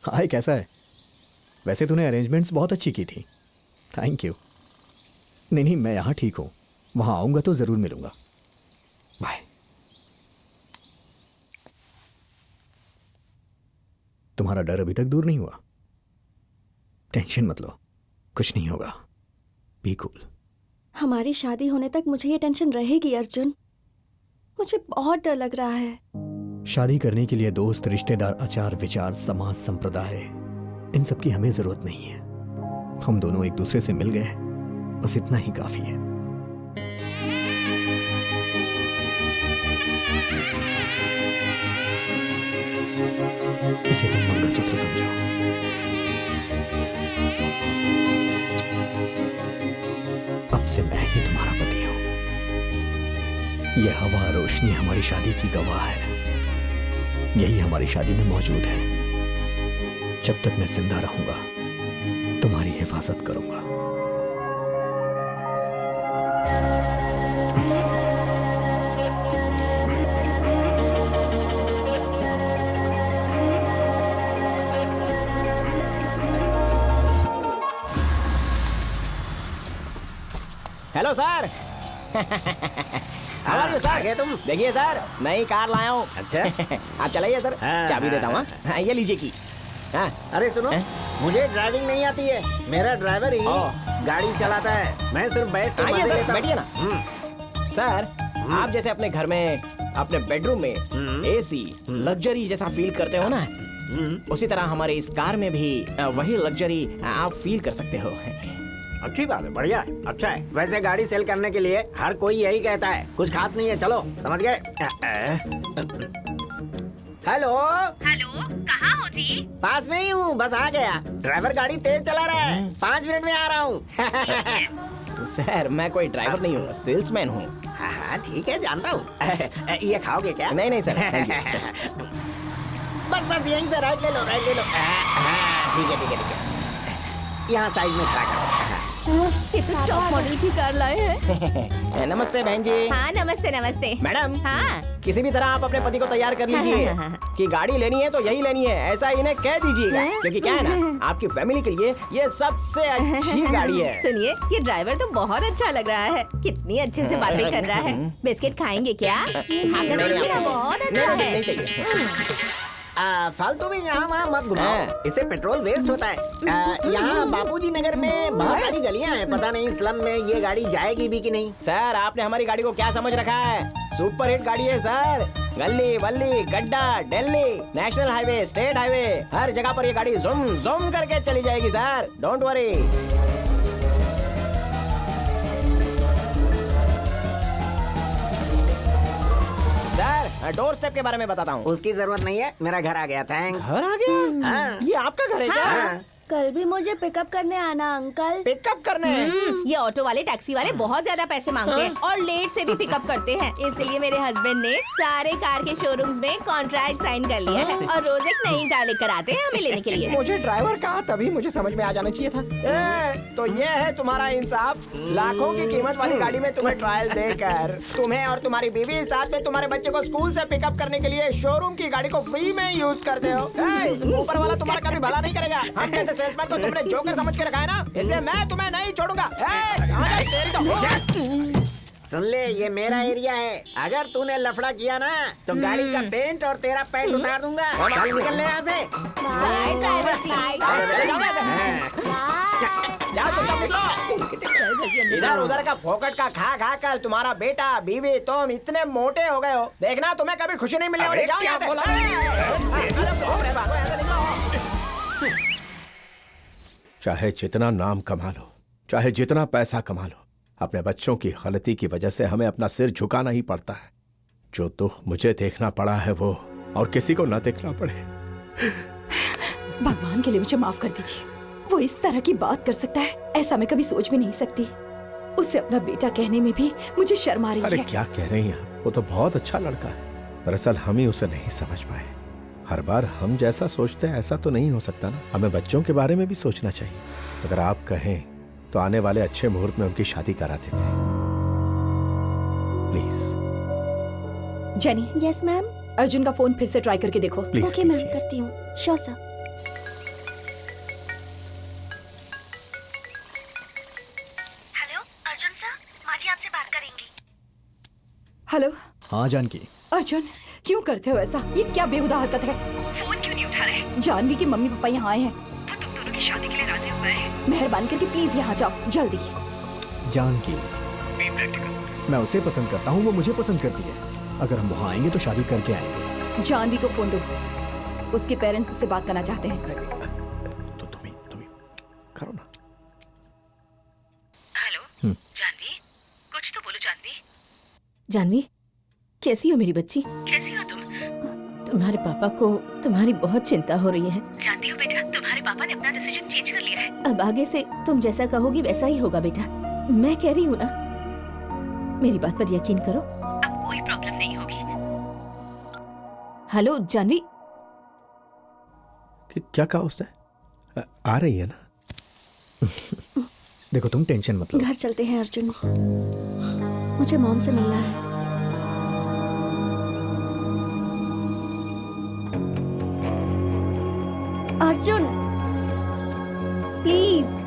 हाय, कैसा है? वैसे तूने अरेंजमेंट्स बहुत अच्छी की थी, थैंक यू। नहीं, मैं यहाँ ठीक हूँ, वहाँ आऊँगा तो ज़रूर मिलूँगा। बाय। तुम्हारा डर अभी तक दूर नहीं हुआ? टेंशन मत लो, कुछ नहीं होगा, बी कूल। हमारी शादी होने तक मुझे ये टेंशन रहेगी अर्जुन। मुझे बहुत डर लग रहा है। शादी करने के लिए दोस्त, रिश्तेदार, आचार विचार, समाज, संप्रदाय, इन सब की हमें जरूरत नहीं है। हम दोनों एक दूसरे से मिल गए, बस इतना ही काफी है। इसे तुम मंगलसूत्र समझो। अब से मैं ही तुम्हारा पति हूं। यह हवा, रोशनी हमारी शादी की गवाह है। यही हमारी शादी में मौजूद है। जब तक मैं जिंदा रहूंगा, तुम्हारी हिफाजत करूंगा। Hello sir. हाँ, सर तुम देखिए सर, नई कार लाया हूँ। अच्छा आप चलाइए सर। चाबी देता हूँ। हाँ, ये लीजिए की। हाँ। अरे सुनो, मुझे ड्राइविंग नहीं आती है, मेरा ड्राइवर ही गाड़ी चलाता है, मैं सिर्फ बैठ के मजे लेता हूं। बैठिए ना। सर, आप जैसे अपने घर में, अपने बेडरूम में AC, लग्जरी जैसा फील करते हो ना, उसी तरह हमारे इस कार में भी वही लग्जरी आप फील कर सकते हो। अच्छी बात है, बढ़िया है, अच्छा है। वैसे गाड़ी सेल करने के लिए हर कोई यही कहता है, कुछ खास नहीं है, चलो समझ गए। हेलो हेलो, कहाँ हो जी? पास में ही हूँ, बस आ गया। ड्राइवर गाड़ी तेज चला रहा है, 5 मिनट में आ रहा हूँ। सर, मैं कोई ड्राइवर नहीं हूँ, सेल्समैन हूँ। हाँ ठीक है, जानता हूँ। ये खाओगे क्या? नहीं नहीं सर, थैंक यू। बस यहीं से राइट ले लो, राइट ले लो। ठीक है ठीक है ठीक है, यहाँ साइड में खड़ा करो। कितना टॉप मॉडल की कार लाए हैं। नमस्ते बहन जी। हाँ नमस्ते नमस्ते। मैडम, हाँ किसी भी तरह आप अपने पति को तैयार कर लीजिए कि गाड़ी लेनी है तो यही लेनी है, ऐसा इन्हें कह दीजिएगा। क्योंकि क्या है ना, आपकी फैमिली के लिए ये सबसे अच्छी गाड़ी है। सुनिए, ये ड्राइवर तो बहुत अच्छा लग रहा है, कितनी अच्छे से बातें कर रहा है। बिस्किट खाएंगे क्या? खाकर देखिए, बहुत अच्छा है। नहीं चाहिए। फालतू में यहाँ वहाँ मत घुमाओ, इससे पेट्रोल वेस्ट होता है। यहाँ बापूजी नगर में बहुत सारी गलियाँ हैं, पता नहीं स्लम में ये गाड़ी जाएगी भी कि नहीं। सर, आपने हमारी गाड़ी को क्या समझ रखा है? सुपर हिट गाड़ी है सर। गली वल्ली, गड्ढा, Delhi, national highway, state highway, हर जगह पर ये गाड़ी ज़ूम ज़ूम करके चली जाएगी sir, don't worry. Door step के बारे में बताता हूँ। उसकी जरूरत नहीं है, मेरा घर आ गया, थैंक्स। घर आ गया? हाँ। ये आपका घर है क्या? हाँ। कल भी मुझे पिकअप करने आना अंकल। पिकअप करने? ये ऑटो वाले टैक्सी वाले बहुत ज्यादा पैसे मांगते हैं और लेट से भी पिकअप करते हैं। इसलिए मेरे हस्बैंड ने सारे कार के शोरूम्स में कॉन्ट्रैक्ट साइन कर लिया है और रोज एक नई कार लेकर आते हैं हमें लेने के लिए। मुझे ड्राइवर कहा तभी मुझे समझ में आ जाना चाहिए था। तो ये है तुम्हारा इंसाफ। लाखों की कीमत वाली गाड़ी में तुम्हें ट्रायल देकर तुम्हें और तुम्हारी बीवी साथ में तुम्हारे बच्चे को स्कूल से पिकअप करने के लिए शोरूम की गाड़ी को फ्री में यूज करते हो। ऊपर वाला तुम्हारा कभी भला नहीं करेगा। हम जैसे सेल्समैन को तुमने जोकर समझ के रखा है ना, इसलिए मैं तुम्हें नहीं छोड़ूंगा। तेरी तो सुन ले, ये मेरा एरिया है। अगर तूने लफड़ा किया ना तो गाड़ी का पेंट और तेरा पैंट उतार दूंगा। चल निकल ले यहाँ से। जाओ तुम निकलो। इधर उधर का फोकट का खा खा कर तुम्हारा बेटा बीवी तुम इतने मोटे हो गए हो, देखना तुम्हें कभी खुशी नहीं मिलने वाली। जाओ यहाँ से। चाहे जितना नाम कमा लो, चाहे जितना पैसा कमा लो, अपने बच्चों की गलती की वजह से हमें अपना सिर झुकाना ही पड़ता है। जो दुख मुझे देखना पड़ा है वो और किसी को न देखना पड़े। भगवान के लिए मुझे माफ कर दीजिए। वो इस तरह की बात कर सकता है, ऐसा मैं कभी सोच भी नहीं सकती। उसे अपना बेटा कहने में भी मुझे शर्म आ रही है। अरे क्या कह रही हैं? वो तो बहुत अच्छा लड़का है। दरअसल हम ही उसे नहीं समझ पाए। हर बार हम जैसा सोचते हैं ऐसा तो नहीं हो सकता ना। हमें बच्चों के बारे में भी सोचना चाहिए। अगर आप कहें तो आने वाले अच्छे मुहूर्त में उनकी शादी करा देते हैं। Please. Jenny. Yes ma'am. Arjun का फोन फिर से ट्राई करके देखो। ओके मैम, करती हूँ। Sure sir. Hello Arjun sir, माँ जी आपसे बात करेंगी। हेलो। हाँ जानकी। अर्जुन क्यों करते हो ऐसा? ये क्या बेहुदा हरकत है? फोन क्यों नहीं उठा रहे? जानवी के मम्मी पापा यहाँ आए हैं। वो तुम दोनों की शादी के लिए राजी हुए हैं। मेहरबानी करके प्लीज यहाँ जाओ जल्दी। जानकी, मैं उसे पसंद करता हूँ, वो मुझे पसंद करती है। अगर हम वहाँ आएंगे तो शादी करके आएंगे। जानवी को फोन दो, उसके पेरेंट्स उससे बात करना चाहते हैं। तो तुम्ही करो ना। हेलो जानवी, कुछ तो बोलो जानवी। जानवी कैसी हो मेरी बच्ची? कैसी हो तुम? तुम्हारे पापा को तुम्हारी बहुत चिंता हो रही है। जानती हो बेटा, तुम्हारे पापा ने अपना डिसीजन चेंज कर लिया है। अब आगे से तुम जैसा कहोगी वैसा ही होगा बेटा। मैं कह रही हूँ ना, मेरी बात पर यकीन करो, अब कोई प्रॉब्लम नहीं होगी। हेलो जानवी। क्या कहा उसने? आ रही है ना? देखो तुम टेंशन मत लो। घर चलते हैं अर्जुन, मुझे मॉम से मिलना है। अर्जुन प्लीज।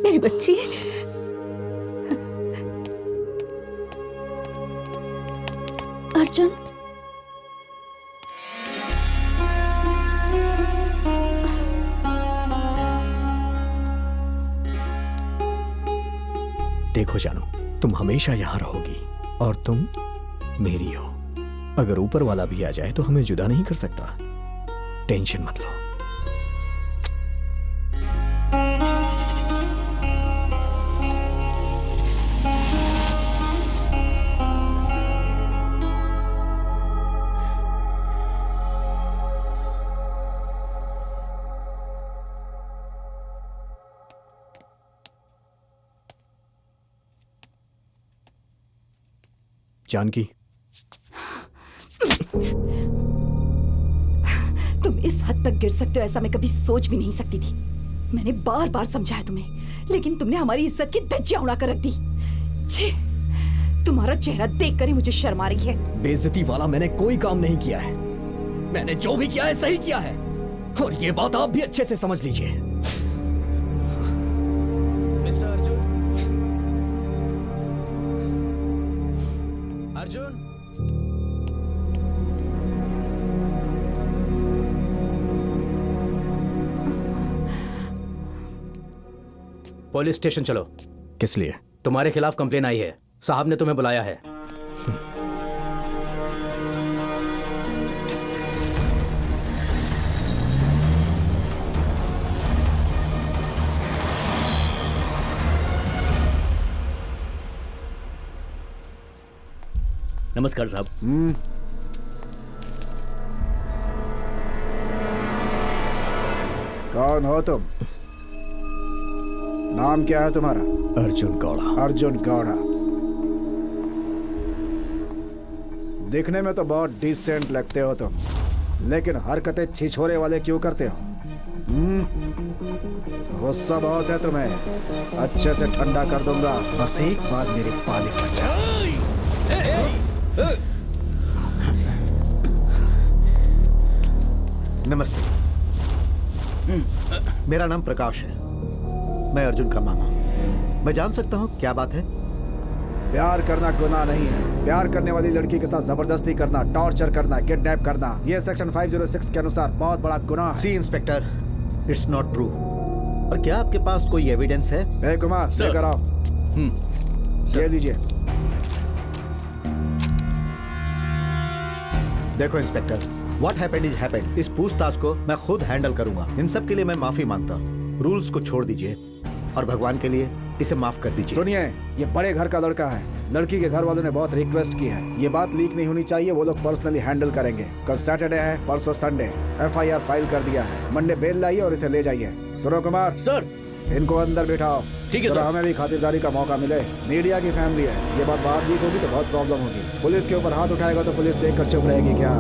मेरी बच्ची। अर्जुन देखो जानू, तुम हमेशा यहाँ रहोगी और तुम मेरी हो। अगर ऊपर वाला भी आ जाए तो हमें जुदा नहीं कर सकता। टेंशन मत लो। जानकी, तुम इस हद तक गिर सकते हो ऐसा मैं कभी सोच भी नहीं सकती थी। मैंने बार बार समझाया तुम्हें, लेकिन तुमने हमारी इज्जत की धज्जियां उड़ा कर रख दी। छी, तुम्हारा चेहरा देखकर ही मुझे शर्म आ रही है। बेइज्जती वाला मैंने कोई काम नहीं किया है। मैंने जो भी किया है सही किया है, और ये बात आप भी अच्छे से समझ लीजिए। Mister Arjun. Arjun police station चलो। किस लिए? तुम्हारे खिलाफ कंप्लेन आई है, साहब ने तुम्हें बुलाया है। नमस्कार साहब। कौन हो तुम? नाम क्या है तुम्हारा? अर्जुन गौड़ा। अर्जुन गौड़ा। दिखने में तो बहुत डिसेंट लगते हो तुम, लेकिन हरकतें छिछोरे वाले क्यों करते हो? गुस्सा बहुत है तुम्हें, अच्छे से ठंडा कर दूंगा। बस एक बार मेरे पाले पर जा। नमस्ते, मेरा नाम प्रकाश है। मैं अर्जुन का मामा हूँ। मैं जान सकता हूँ क्या बात है? प्यार करना गुनाह नहीं है। प्यार करने वाली लड़की के साथ जबरदस्ती करना, टॉर्चर करना, किडनैप करना, ये सेक्शन 506 के अनुसार बहुत बड़ा गुनाह है। See inspector, it's not true. और क्या आपके पास कोई एविडेंस है? ए कुमार, लेकर आओ। ये लीजिए। देखो inspector, what happened is happened. इस पूछताछ को मैं खुद हैंडल करूंगा। इन सब के लिए मैं माफी मांगता हूँ। रूल्स को छोड़ दीजिए और भगवान के लिए इसे माफ कर दीजिए। सुनिए, ये बड़े घर का लड़का है। लड़की के घर वालों ने बहुत रिक्वेस्ट की है। ये बात लीक नहीं होनी चाहिए। वो लोग पर्सनली हैंडल करेंगे। कल सैटरडे है, परसों संडे। FIR फाइल कर दिया है। मंडे बेल लाइए और इसे ले जाइए। सुनो कुमार सर, इनको अंदर बिठाओ। ठीक है सर, सर। हमें भी खातिरदारी का मौका मिले। मीडिया की फैमिली है, ये बात बाहर लीक होगी तो बहुत प्रॉब्लम होगी। पुलिस के ऊपर हाथ उठाएगा तो पुलिस देखकर चुप रहेगी क्या?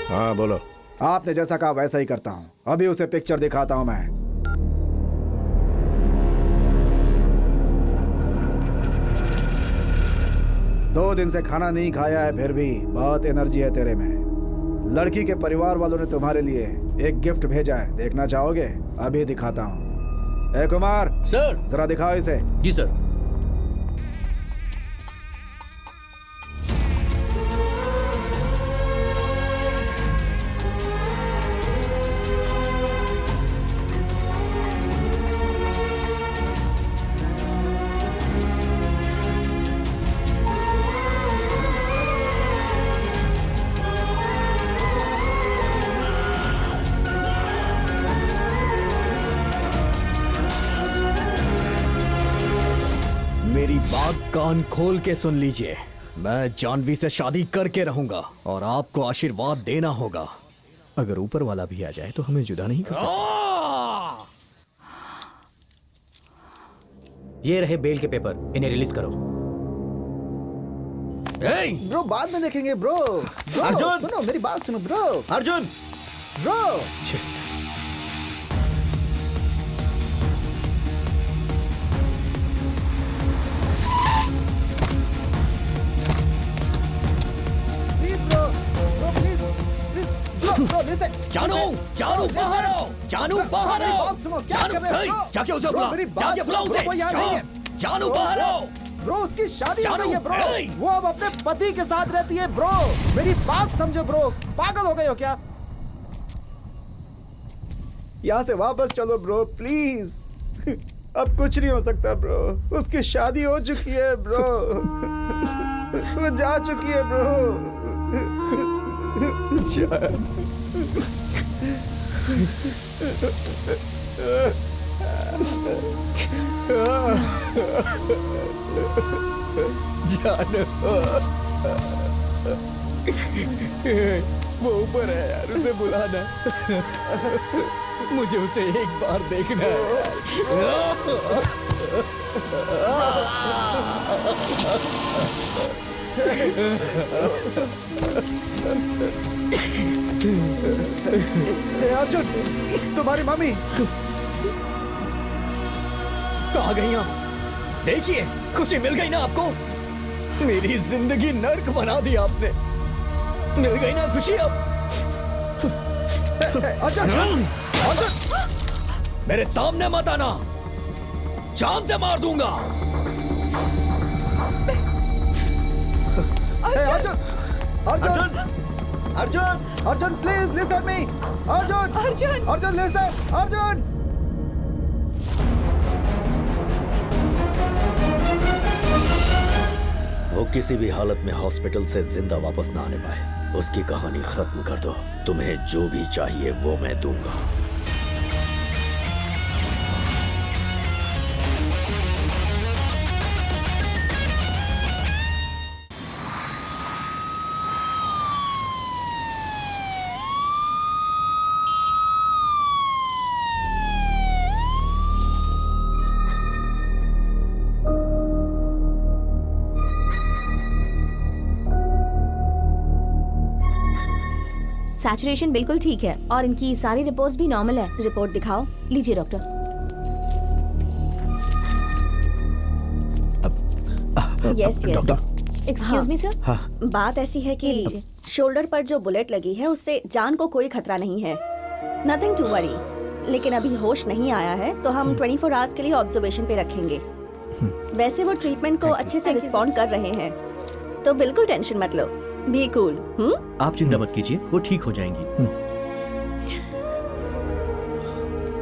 हाँ बोलो। आपने जैसा कहा वैसा ही करता हूँ। अभी उसे पिक्चर दिखाता हूँ मैं। दो दिन से खाना नहीं खाया है, फिर भी बहुत एनर्जी है तेरे में। लड़की के परिवार वालों ने तुम्हारे लिए एक गिफ्ट भेजा है, देखना चाहोगे? अभी दिखाता हूँ। ए कुमार सर, जरा दिखाओ इसे। जी सर। मेरी बात कान खोल के सुन लीजिए। मैं जानवी से शादी करके रहूंगा और आपको आशीर्वाद देना होगा। अगर ऊपर वाला भी आ जाए तो हमें जुदा नहीं कर सकता। ये रहे बेल के पेपर, इन्हें रिलीज करो। ब्रो बाद में देखेंगे ब्रो। अर्जुन! सुनो मेरी बात सुनो ब्रो। अर्जुन! ब्रो जानू, जानू बाहर आओ, जानू बाहर आओ। बात सुनो, क्या कर रहे हो? जाके उसे बुला, जाके बुला उसे। जानू बाहर आओ। ब्रो उसकी शादी हो गई है ब्रो। हे! वो अब अपने पति के साथ रहती है ब्रो। मेरी बात समझो ब्रो, पागल हो गए हो क्या? यहाँ से वापस चलो ब्रो प्लीज। अब कुछ नहीं हो सकता ब्रो। उसकी शादी हो चुकी है ब्रो। वो जा चुकी है ब्रो। जानो, वो ऊपर है यार, उसे बुलाना। मुझे उसे एक बार देखना है। अर्जुन, तुम्हारी मम्मी आ गई आप। देखिए, खुशी मिल गई ना आपको? मेरी जिंदगी नर्क बना दी आपने। मिल गई ना खुशी अब? अर्जुन! मेरे सामने मत आना, जान से मार दूंगा। Arjun Arjun Arjun Arjun please listen me. Arjun Arjun Arjun listen Arjun. वो किसी भी हालत में हॉस्पिटल से जिंदा वापस ना आने पाए, उसकी कहानी खत्म कर दो। तुम्हें जो भी चाहिए वो मैं दूंगा। सैचुरेशन बिल्कुल ठीक है और इनकी सारी रिपोर्ट्स भी नॉर्मल है। रिपोर्ट दिखाओ। लीजिए doctor. Yes yes. Excuse me sir. बात ऐसी है कि शोल्डर पर जो बुलेट लगी है उससे जान को कोई खतरा नहीं है, नथिंग टू वरी। लेकिन अभी होश नहीं आया है तो हम 24 आवर्स के लिए ऑब्जर्वेशन पे रखेंगे। वैसे वो ट्रीटमेंट को अच्छे से रिस्पॉन्ड कर रहे हैं, तो बिल्कुल टेंशन मत लो। Be cool. आप चिंता मत कीजिए, वो ठीक हो जाएंगी।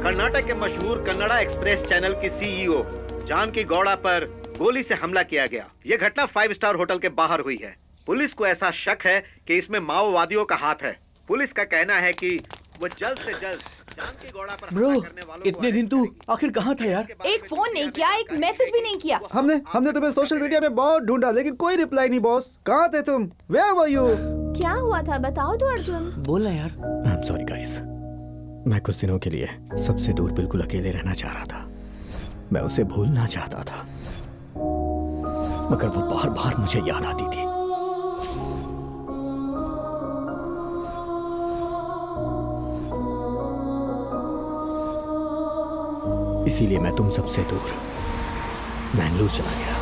कर्नाटक के मशहूर कन्नड़ा एक्सप्रेस चैनल की सीईओ जानकी गौड़ा पर गोली से हमला किया गया। यह घटना 5 स्टार होटल के बाहर हुई है। पुलिस को ऐसा शक है कि इसमें माओवादियों का हाथ है। पुलिस का कहना है कि वो जल्द से जल्द जानकी गौड़ा पर ब्रो, इतने दिन तू आखिर कहाँ था यार? एक फोन नहीं किया, एक मैसेज भी नहीं किया। हमने तुम्हें सोशल मीडिया में बहुत ढूंढा लेकिन कोई रिप्लाई नहीं। बॉस कहाँ थे तुम? Where were you? क्या हुआ था बताओ तो अर्जुन। बोलना यार। आई एम सॉरी गाइस, मैं कुछ दिनों के लिए सबसे दूर बिल्कुल अकेले रहना चाह रहा था। मैं उसे भूलना चाहता था मगर वो बार बार मुझे याद आती थी। इसीलिए मैं तुम सबसे दूर मैंगलोर चला गया।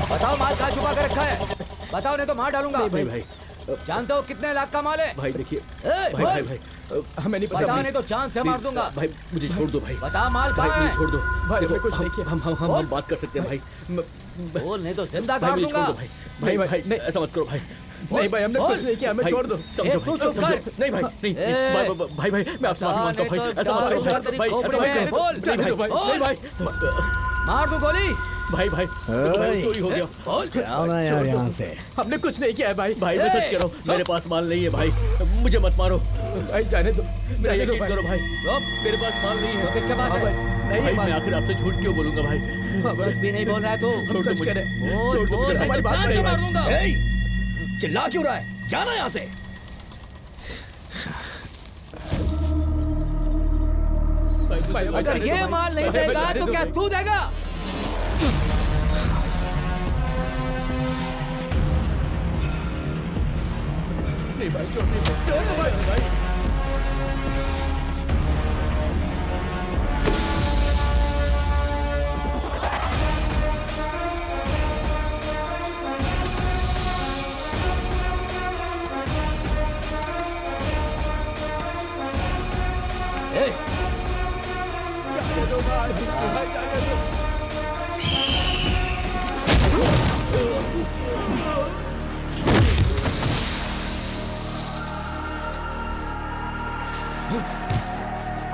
बताओ माल कहाँ छुपा कर रखा है? बताओ नहीं तो मार डालूंगा। नहीं भाई, जानते हो कितने लाख का माल है? भाई देखिए, भाई हमें नहीं पता। बताओ नहीं तो जान से मार दूंगा। भाई मुझे छोड़ दो भाई। बता माल भाई कहाँ मुझे है? छोड़ दो भाई। देखो, कुछ नहीं किया। हम बात कर सकते हैं भाई। बोल नहीं तो जिंदा भाई काट मुझे छोड़ दूंगा। दो भाई। भाई नहीं ऐसा मत करो भाई। नहीं भाई हमने कुछ नहीं किया, हमें छोड़ दो। समझो तू चुप समझो। कर। नहीं भाई नहीं भाई मैं आपसे माफी मांगता हूँ भाई। ऐसा मत करो भाई। ऐसा मत करो। नहीं भाई मार दो गोली। भाई चोरी हो गया। आना यार यहाँ से। हमने कुछ नहीं किया है भाई। भाई मैं सच कह रहा हूँ, मेरे पास माल नहीं है भाई। मुझे मत मारो भाई, जाने दो। मेरा यकीन करो भाई, मेरे पास माल नहीं है। किसके पास है? नहीं मैं आखिर आपसे झूठ क्यों बोलूंगा भाई? सच भी नहीं बोल रहा है तू। छोड़ दो मुझे। छोड़ दो मुझे। हमारी बात नहीं मार दूंगा। चिल्ला क्यों रहा है? जाना यहाँ से। अगर ये माल नहीं देगा तो क्या तू देगा? नहीं भाई छोड़ दो भाई।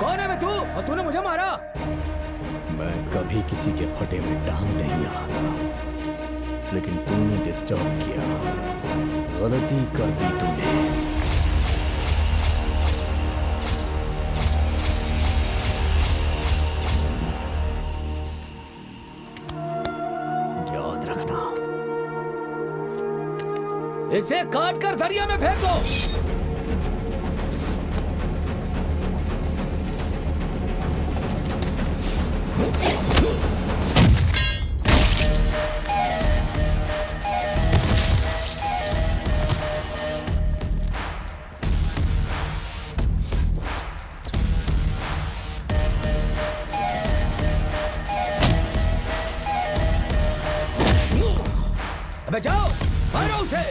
कौन है मैं? तू और तूने मुझे मारा। मैं कभी किसी के फटे में टांग नहीं लगाता, लेकिन तूने डिस्टर्ब किया, गलती कर दी तूने। याद रखना। इसे काट कर दरिया में फेंको। अबे जाओ, मारो उसे।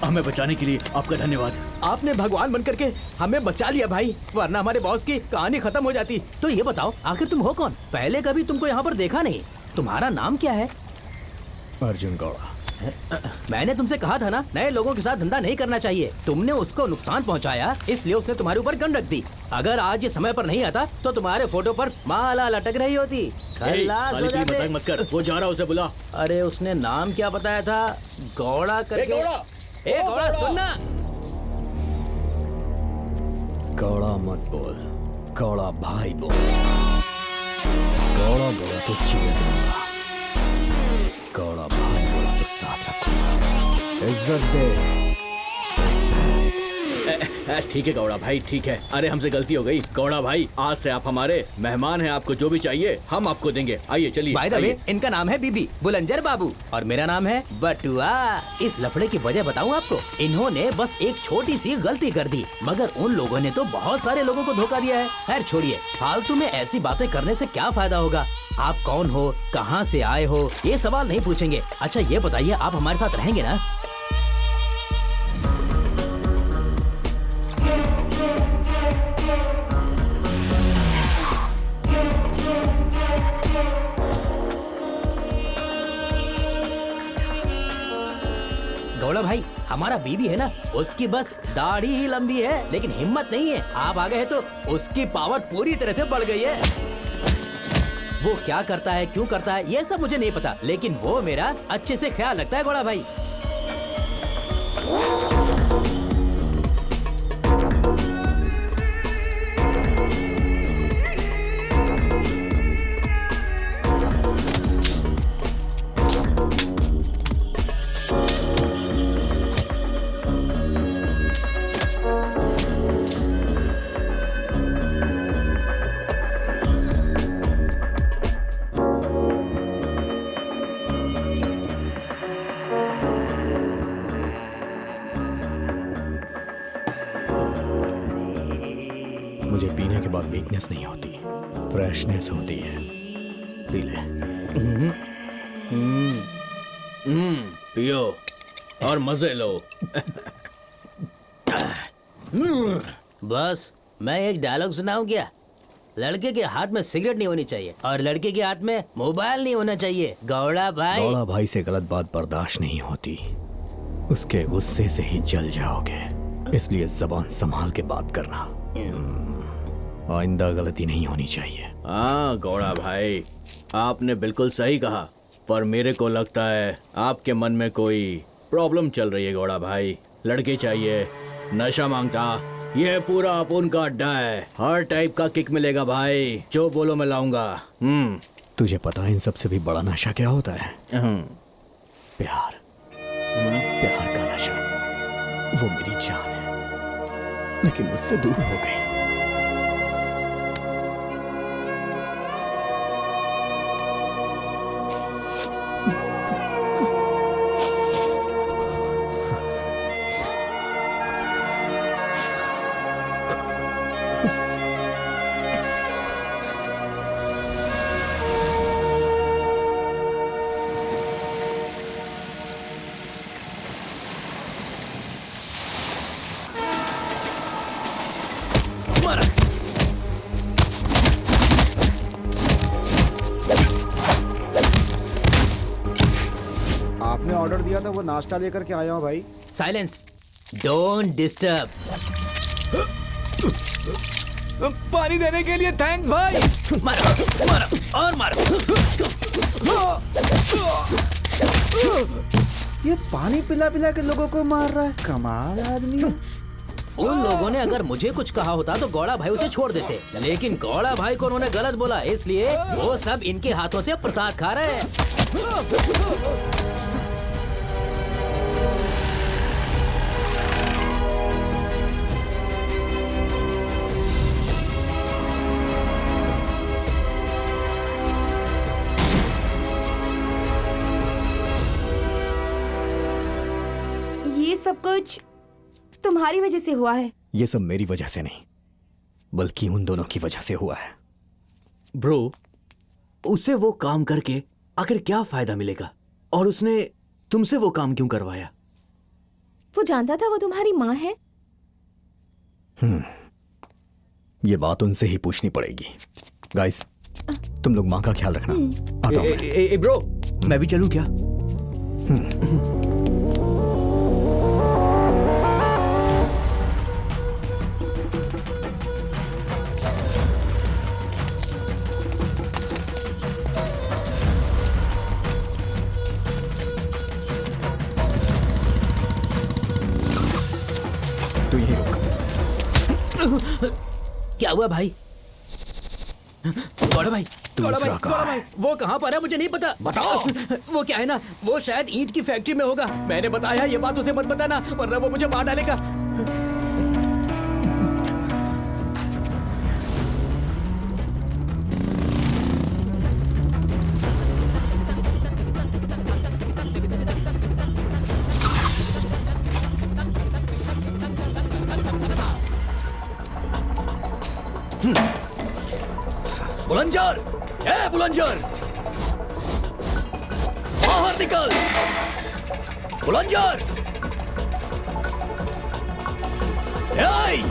हमें बचाने के लिए आपका धन्यवाद। आपने भगवान बनकर के हमें बचा लिया भाई, वरना हमारे बॉस की कहानी खत्म हो जाती। तो ये बताओ, आखिर तुम हो कौन? पहले कभी तुमको यहाँ पर देखा नहीं। तुम्हारा नाम क्या है? अर्जुन गौड़ा। मैंने तुमसे कहा था ना, नए लोगों के साथ धंधा नहीं करना चाहिए। तुमने उसको नुकसान पहुंचाया, इसलिए उसने तुम्हारे ऊपर गन रख दी। अगर आज ये समय पर नहीं आता तो तुम्हारे फोटो पर माला लटक रही होती। खल्लास हो जाते। मजाक मत कर, वो जा रहा, उसे बुला। अरे उसने नाम क्या बताया था? गौड़ा करके। गौड़ा सुनना। गौड़ा मत बोल, गौड़ा भाई बोल। गौड़ा बोला तो चीर दूंगा, गौड़ा भाई बोला तो साथ रखूंगा। इज्जत दे, इज्जत। ठीक है गौड़ा भाई, ठीक है। अरे हमसे गलती हो गई। गौड़ा भाई, आज से आप हमारे मेहमान हैं। आपको जो भी चाहिए हम आपको देंगे। आइए चलिए। बाय द वे, इनका नाम है बीबी बुलंजर बाबू और मेरा नाम है बटुआ। इस लफड़े की वजह बताऊं आपको? इन्होंने बस एक छोटी सी गलती कर दी, मगर उन लोगों ने तो बहुत सारे लोगों को धोखा दिया है। खैर छोड़िए, फालतू में ऐसी बातें करने से क्या फायदा होगा। आप कौन हो, कहाँ से आए हो, ये सवाल नहीं पूछेंगे। अच्छा ये बताइए, आप हमारे साथ रहेंगे ना? गौड़ा भाई, हमारा बीबी है ना, उसकी बस दाढ़ी ही लंबी है लेकिन हिम्मत नहीं है। आप आ गए तो उसकी पावर पूरी तरह से बढ़ गई है। वो क्या करता है, क्यों करता है, ये सब मुझे नहीं पता, लेकिन वो मेरा अच्छे से ख्याल रखता है गौड़ा भाई। मुझे पीने के बाद वीकनेस नहीं होती, फ्रेशनेस होती है। पी ले। पियो और मजे लो। बस मैं एक डायलॉग सुनाऊं क्या? लड़के के हाथ में सिगरेट नहीं होनी चाहिए और लड़के के हाथ में मोबाइल नहीं होना चाहिए। गौड़ा भाई, गौड़ा भाई से गलत बात बर्दाश्त नहीं होती, उसके गुस्से से ही जल जाओगे, इसलिए जबान संभाल के बात करना। आइंदा गलती नहीं होनी चाहिए। हाँ गौड़ा भाई, आपने बिल्कुल सही कहा, पर मेरे को लगता है आपके मन में कोई प्रॉब्लम चल रही है। गौड़ा भाई, लड़के चाहिए, नशा मांगता, ये पूरा अपुन का अड्डा है, हर टाइप का किक मिलेगा भाई, जो बोलो मैं लाऊंगा। तुझे पता है इन सबसे भी बड़ा नशा क्या होता है? प्यार। प्यार का नशा, वो मेरी जान है, लेकिन मुझसे दूर हो गई। आपने ऑर्डर दिया था, वो नाश्ता लेकर के आया हूँ भाई। Silence, don't disturb. पानी देने के लिए थैंक्स भाई। मारो मारो और मारो। ये पानी पिला पिला के लोगों को मार रहा है, कमाल आदमी है। उन लोगों ने अगर मुझे कुछ कहा होता तो गौड़ा भाई उसे छोड़ देते, लेकिन गौड़ा भाई को उन्होंने गलत बोला, इसलिए वो सब इनके हाथों से प्रसाद खा रहे हैं। ये सब कुछ तुम्हारी वजह से हुआ है। ये सब मेरी वजह से नहीं, बल्कि उन दोनों की वजह से हुआ है। ब्रो, उसे वो काम करके आखिर क्या फायदा मिलेगा, और उसने तुमसे वो काम क्यों करवाया? वो जानता था वो तुम्हारी माँ है। ये बात उनसे ही पूछनी पड़ेगी। गाइस, तुम लोग माँ का ख्याल रखना। आता हूं मैं। ब्रो, मैं भी चलूं क्या? क्या हुआ भाई? गौड़ा भाई, गौड़ा भाई, गौड़ा भाई, वो कहाँ पर है मुझे नहीं पता। बताओ। वो क्या है ना, वो शायद ईंट की फैक्ट्री में होगा। मैंने बताया ये बात उसे मत बताना, वरना वो मुझे मार डालेगा। बुलंजर, ए बुलंजर, बाहर निकल। बुलंजर, ए!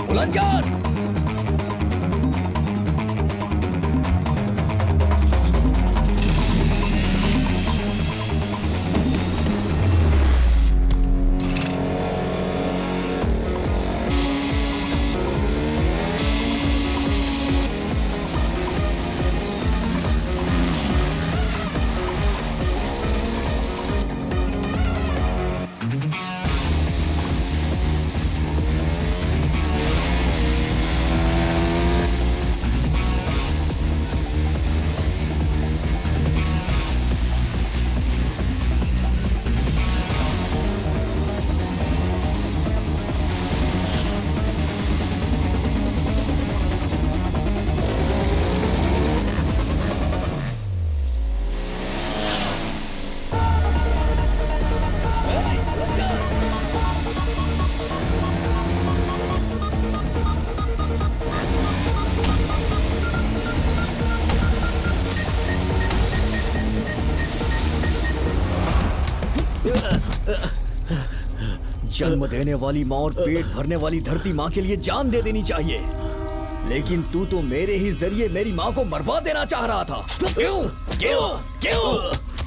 बुलंजर, जन्म देने वाली माँ और पेट भरने वाली धरती माँ के लिए जान दे देनी चाहिए, लेकिन तू तो मेरे ही जरिए मेरी माँ को मरवा देना चाह रहा था। क्यों क्यों क्यों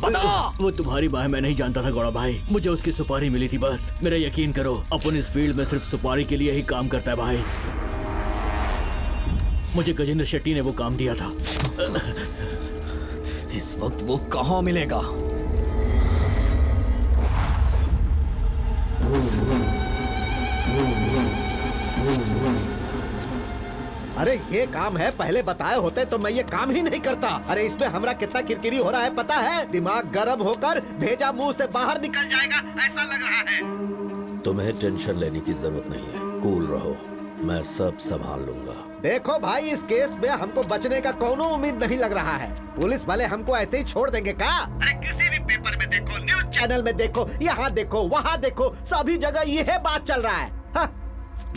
बता। वो तुम्हारी माँ मैं नहीं जानता था गौड़ा भाई, मुझे उसकी सुपारी मिली थी बस। मेरा यकीन करो, अपन इस फील्ड में सिर्फ सुपारी के लिए ही काम करता है भाई। मुझे गजेंद्र शेट्टी ने वो काम दिया था। इस वक्त वो कहाँ मिलेगा? अरे ये काम है, पहले बताए होते तो मैं ये काम ही नहीं करता। अरे इसमें हमरा कितना किरकिरी हो रहा है पता है? दिमाग गर्म होकर भेजा मुंह से बाहर निकल जाएगा ऐसा लग रहा है। तुम्हें टेंशन लेने की जरूरत नहीं है, कूल रहो, मैं सब संभाल लूंगा। देखो भाई, इस केस में हमको बचने का कोनो उम्मीद नहीं लग रहा है। पुलिस वाले हमको ऐसे ही छोड़ देंगे क्या? अरे किसी भी पेपर में देखो, न्यूज चैनल में देखो, यहाँ देखो वहाँ देखो, सभी जगह यह बात चल रहा है। हाँ?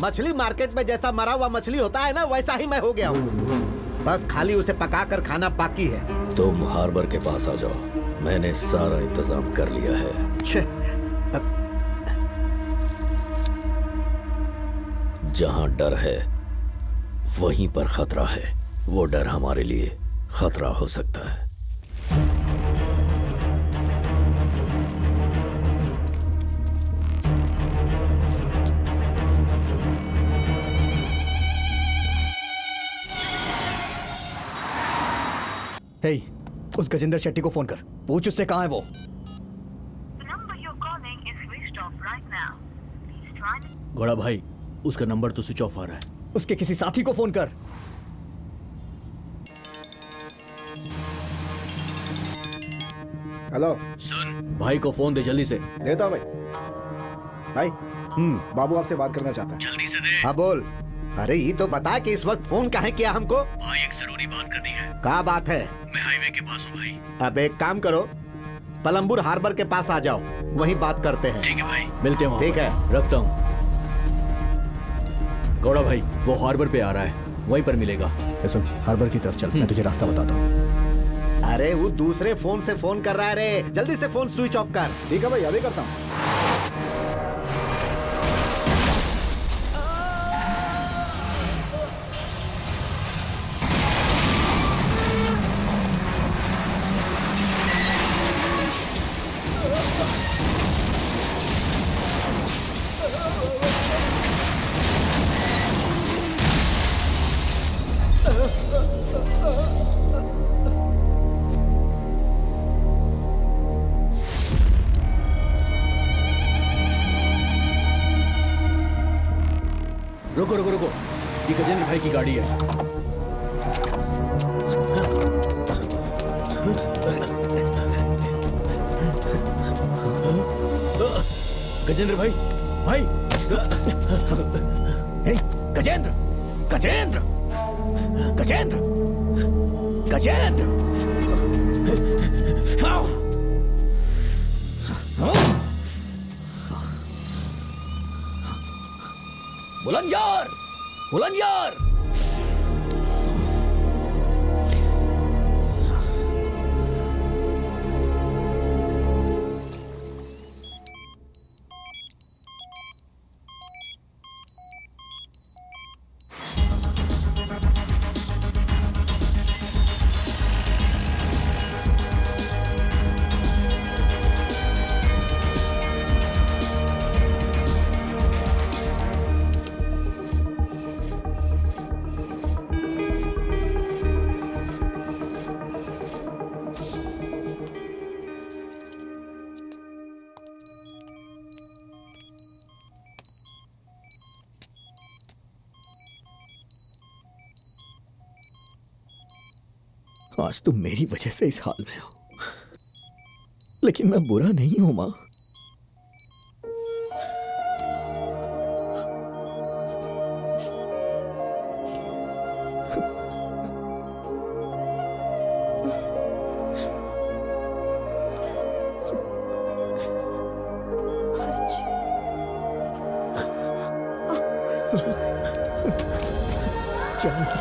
मछली मार्केट में जैसा मरा हुआ मछली होता है ना, वैसा ही मैं हो गया हूँ। बस खाली उसे पका कर खाना बाकी है। तुम हार्बर के पास आ जाओ, मैंने सारा इंतजाम कर लिया है। जहाँ डर है वहीं पर खतरा है। वो डर हमारे लिए खतरा हो सकता है। हे, उस गजेंद्र शेट्टी को फोन कर, पूछ उससे कहाँ है वो। घोड़ा भाई, उसका नंबर तो स्विच ऑफ आ रहा है। उसके किसी साथी को फोन कर। हेलो, सुन भाई को फोन दे जल्दी से। देता भाई। भाई, बाबू आपसे बात करना चाहता है। जल्दी से दे। हाँ बोल। अरे ये तो बता कि इस वक्त फोन काहे किया हमको? भाई एक जरूरी बात करनी है। क्या बात है? मैं हाईवे के पास हूँ भाई। अब एक काम करो, पलम्बुर हार्बर के पास आ जाओ, वहीं बात करते हैं। ठीक है भाई, मिलते हैं वहाँ ठीक पर। है, रखता हूँ। गौड़ा भाई, वो हार्बर पे आ रहा है, वहीं पर मिलेगा। सुन, हार्बर की तरफ चल, मैं तुझे रास्ता बताता हूँ। अरे वो दूसरे फोन से फोन कर रहा है रे, जल्दी से फोन स्विच ऑफ कर। ठीक है भाई, अभी करता हूँ। रुको रुको रुको, ये गजेंद्र भाई की गाड़ी है। गजेंद्र भाई, भाई। हे, गजेंद्र, गजेंद्र, गजेंद्र, गजेंद्र। बुलंदशहर, बुलंदशहर। आज तुम मेरी वजह से इस हाल में हो, लेकिन मैं बुरा नहीं हूं मां। जानकी,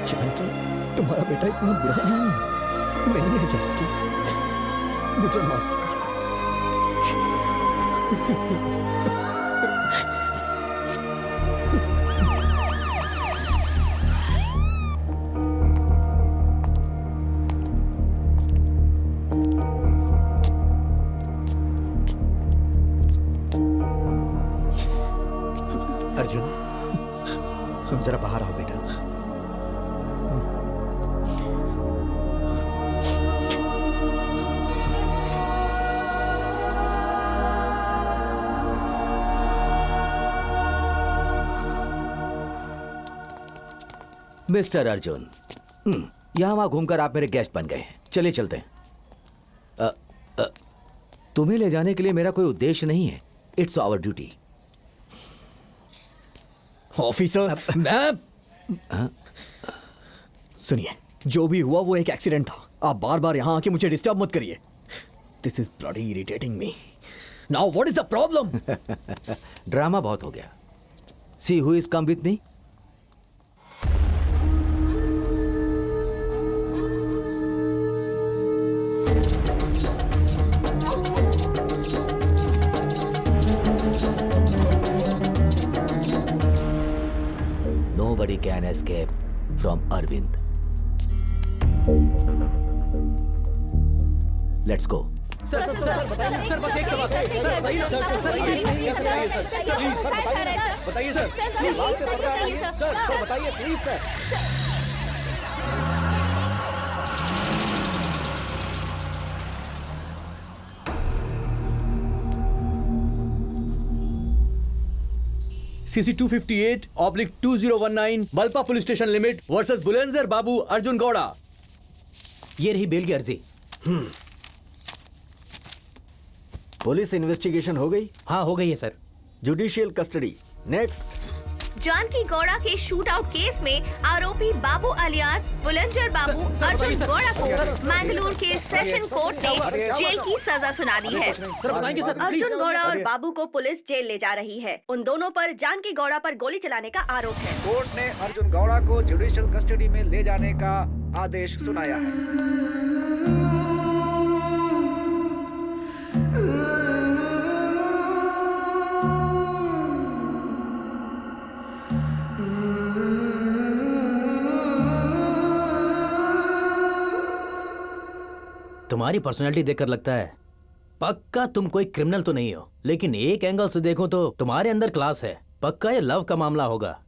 जानकी, तुम्हारा बेटा इतना बुरा नहीं है जानकी। मुझे माफ कर। अर्जुन, जरा बाहर आओ बेटा। मिस्टर अर्जुन, यहां वहां घूमकर आप मेरे गेस्ट बन गए हैं। चलिए चलते हैं। तुम्हें ले जाने के लिए मेरा कोई उद्देश्य नहीं है। It's our duty. ऑफिसर, मैं सुनिए, जो भी हुआ वो एक एक्सीडेंट था। आप बार बार यहां आके मुझे डिस्टर्ब मत करिए। This is bloody irritating me. Now what is the problem? Drama बहुत हो गया। See who is come with me. Nobody can escape from Arvind. Let's go. Sir बस एक सवाल सर बताइए सर बताइए प्लीज सर। CC 258/2019 बल्पा पुलिस स्टेशन लिमिट वर्सेस बुलंदर बाबू अर्जुन गौड़ा। ये रही बेल की अर्जी। पुलिस इन्वेस्टिगेशन हो गई? हाँ हो गई है sir. Judicial custody next. Janaki Gowda के शूट आउट केस में आरोपी बाबू अलियास बुलंदर बाबू अर्जुन गौड़ा को मैंगलोर के सेशन कोर्ट ने जेल की सजा सुना दी है। अर्जुन गौड़ा और बाबू को पुलिस जेल ले जा रही है। उन दोनों पर जानकी गौड़ा पर गोली चलाने का आरोप है। कोर्ट ने अर्जुन गौड़ा को जुडिशियल कस्टडी में ले जाने का आदेश सुनाया है। तुम्हारी पर्सनालिटी देखकर लगता है पक्का तुम कोई क्रिमिनल तो नहीं हो, लेकिन एक एंगल से देखो तो तुम्हारे अंदर क्लास है। पक्का ये लव का मामला होगा।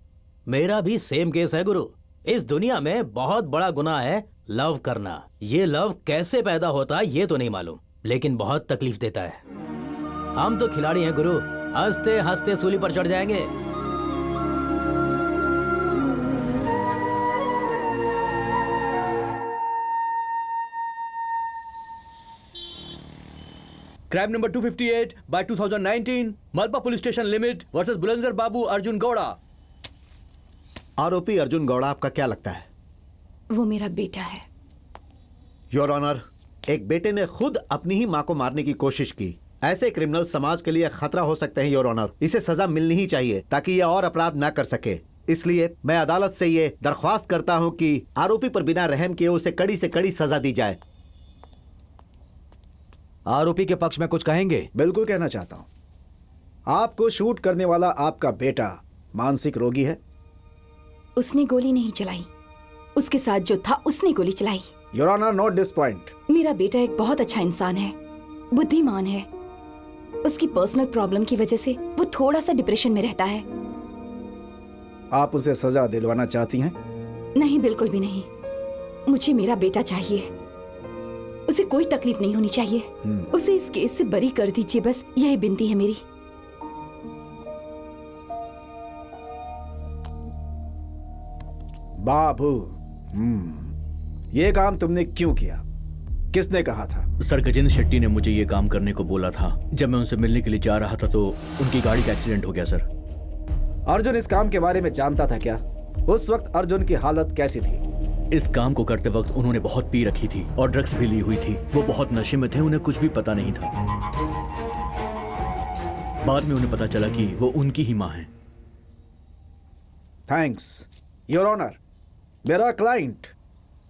मेरा भी सेम केस है गुरु। इस दुनिया में बहुत बड़ा गुनाह है लव करना। ये लव कैसे पैदा होता है ये तो नहीं मालूम, लेकिन बहुत तकलीफ देता है। हम तो खिलाड़ी हैं गुरु, हंसते हंसते सूली पर चढ़ जाएंगे। क्राइम नंबर 258/2019 मलपा पुलिस स्टेशन लिमिट वर्सेस बुलंदर बाबू अर्जुन गौड़ा। आरोपी अर्जुन गौड़ा आपका क्या लगता है? वो मेरा बेटा है। योर ऑनर, एक बेटे ने खुद अपनी ही मां को मारने की कोशिश की। ऐसे क्रिमिनल समाज के लिए खतरा हो सकते हैं योर ऑनर। इसे सजा मिलनी ही चाहिए ताकि ये और अपराध न कर सके। इसलिए मैं अदालत से ये दरख्वास्त करता हूं कि आरोपी पर बिना रहम किए उसे कड़ी से कड़ी सजा दी जाए। आरोपी के पक्ष में कुछ कहेंगे? बिल्कुल कहना चाहता हूं। आपको शूट करने वाला आपका बेटा मानसिक रोगी है। उसने गोली नहीं चलाई, उसके साथ जो था उसने गोली चलाई। Your honour, note this point. मेरा बेटा एक बहुत अच्छा इंसान है, बुद्धिमान है। उसकी पर्सनल प्रॉब्लम की वजह से वो थोड़ा सा डिप्रेशन में रहता है। आप उसे सजा दिलवाना चाहती हैं? नहीं, बिल्कुल भी नहीं। मुझे मेरा बेटा चाहिए। उसे कोई तकलीफ नहीं होनी चाहिए। उसे इस केस से बरी कर दीजिए, बस यही विनती है मेरी। बाबू, ये काम तुमने क्यों किया? किसने कहा था? सर, गजेंद्र शेट्टी ने मुझे ये काम करने को बोला था। जब मैं उनसे मिलने के लिए जा रहा था तो उनकी गाड़ी का एक्सीडेंट हो गया सर। अर्जुन इस काम के बारे में जानता था क्या? उस वक्त अर्जुन की हालत कैसी थी? इस काम को करते वक्त उन्होंने बहुत पी रखी थी और ड्रग्स भी ली हुई थी। वो बहुत नशे में थे, उन्हें कुछ भी पता नहीं था। बाद में उन्हें पता चला कि वो उनकी ही मां है। Thanks your honour. मेरा क्लाइंट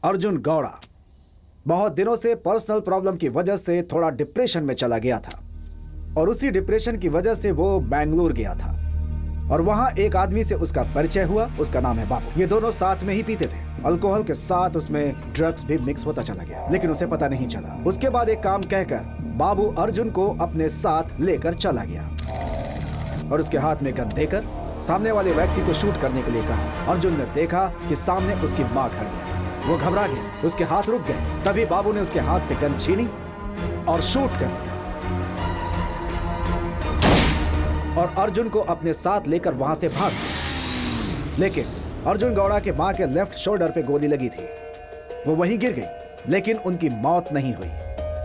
अर्जुन गौड़ा बहुत दिनों से पर्सनल प्रॉब्लम की वजह से थोड़ा डिप्रेशन में चला गया था और उसी डिप्रेशन की वजह से वो बेंगलुरु गया था और वहां एक आदमी से उसका परिचय हुआ। उसका नाम है बाबू। ये दोनों साथ में ही पीते थे। अल्कोहल के साथ उसमें ड्रग्स भी मिक्स होता चला गया, लेकिन उसे पता नहीं चला। उसके बाद एक काम कहकर बाबू अर्जुन को अपने साथ लेकर चला गया और उसके हाथ में गन देकर सामने वाले व्यक्ति को शूट करने के लिए कहा। अर्जुन ने देखा कि सामने उसकी माँ खड़ी है। वो घबरा गया, उसके हाथ रुक गए। तभी बाबू ने उसके हाथ से गन छीनी और शूट कर दिया और अर्जुन को अपने साथ लेकर वहां से भाग गया। लेकिन अर्जुन गौड़ा के मां के लेफ्ट शोल्डर पे गोली लगी थी। वो वहीं गिर गई, लेकिन उनकी मौत नहीं हुई।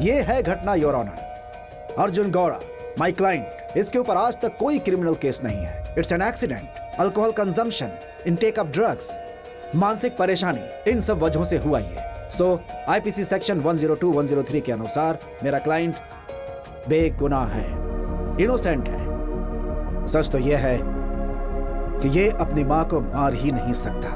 ये है घटना your honour. Arjun Gowda, my client, इसके ऊपर आज तक कोई क्रिमिनल केस नहीं है। It's an accident, alcohol consumption, intake of drugs, मानसिक परेशानी, इन सब वजहों से हुआ ये। सो आईपीसी सेक्शन 102, 103 के अनुसार मेरा क्लाइंट बेगुनाह है, इनोसेंट है। सच तो यह है कि ये अपनी मां को मार ही नहीं सकता।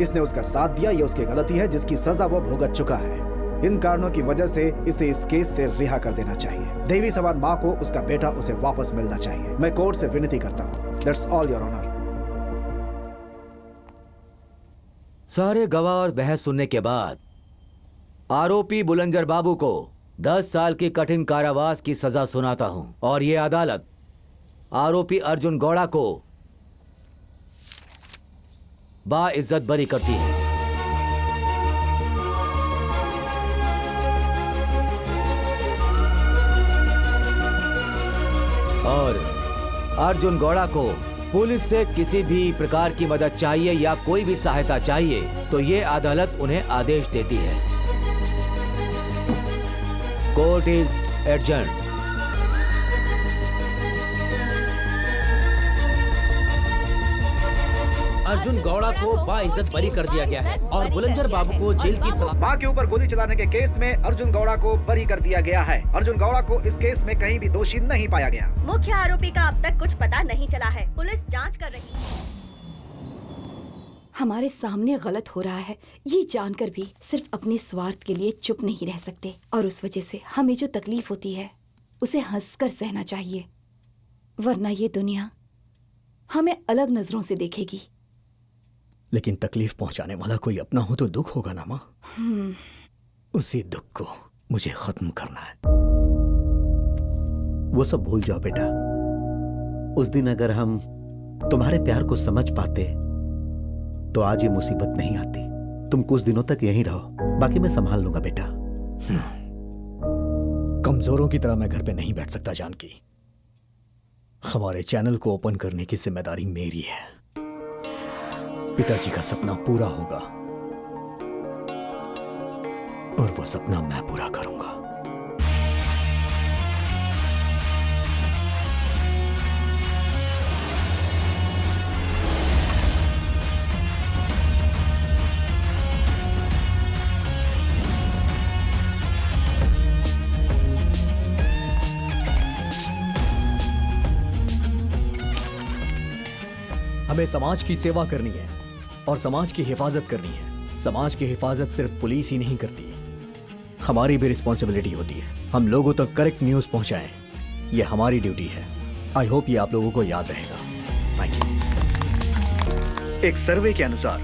इसने उसका साथ दिया, ये उसकी गलती है जिसकी सजा वो भुगत चुका है। इन कारणों की वजह से इसे इस केस से रिहा कर देना चाहिए। देवी समान मां को उसका बेटा उसे वापस मिलना चाहिए। मैं कोर्ट से विनती करता हूं। That's all your honour. सारे गवाह और बहस सुनने के बाद आरोपी बुलंजर बाबू को 10 साल की कठिन कारावास की सजा सुनाता हूं और ये अदालत आरोपी अर्जुन गौड़ा को बाइज्जत बरी करती है। और अर्जुन गौड़ा को पुलिस से किसी भी प्रकार की मदद चाहिए या कोई भी सहायता चाहिए तो ये अदालत उन्हें आदेश देती है। Court is adjourned. Arjun Gowda को बाइज्जत बरी कर दिया गया है और बुलंजर बाबू को जेल की सलाह। मां के ऊपर गोली चलाने के केस में अर्जुन गौड़ा को बरी कर दिया गया है। अर्जुन गौड़ा को इस केस में कहीं भी दोषी नहीं पाया गया। मुख्य आरोपी का अब तक कुछ पता नहीं चला है। पुलिस जांच कर रही है। हमारे सामने गलत हो रहा है ये जानकर भी सिर्फ अपने स्वार्थ के लिए चुप नहीं रह सकते और उस वजह से हमें जो तकलीफ होती है उसे हंसकर सहना चाहिए, वरना ये दुनिया हमें अलग नजरों से देखेगी। लेकिन तकलीफ पहुंचाने वाला कोई अपना हो तो दुख होगा ना माँ। उसी दुख को मुझे खत्म करना है। वो सब भूल जाओ बेटा। उस दिन अगर हम तुम्हारे प्यार को समझ पाते तो आज ये मुसीबत नहीं आती। तुम कुछ दिनों तक यहीं रहो, बाकी मैं संभाल लूंगा बेटा। कमजोरों की तरह मैं घर पे नहीं बैठ सकता जानकी। हमारे चैनल को ओपन करने की जिम्मेदारी मेरी है। पिताजी का सपना पूरा होगा और वो सपना मैं पूरा करूंगा। हमें समाज की सेवा करनी है और समाज की हिफाजत करनी है। समाज की हिफाजत सिर्फ पुलिस ही नहीं करती, हमारी भी रिस्पॉन्सिबिलिटी होती है। हम लोगों तक करेक्ट न्यूज़ पहुंचाएं, ये हमारी ड्यूटी है। आई होप ये आप लोगों को याद रहेगा। Thank you. एक सर्वे के अनुसार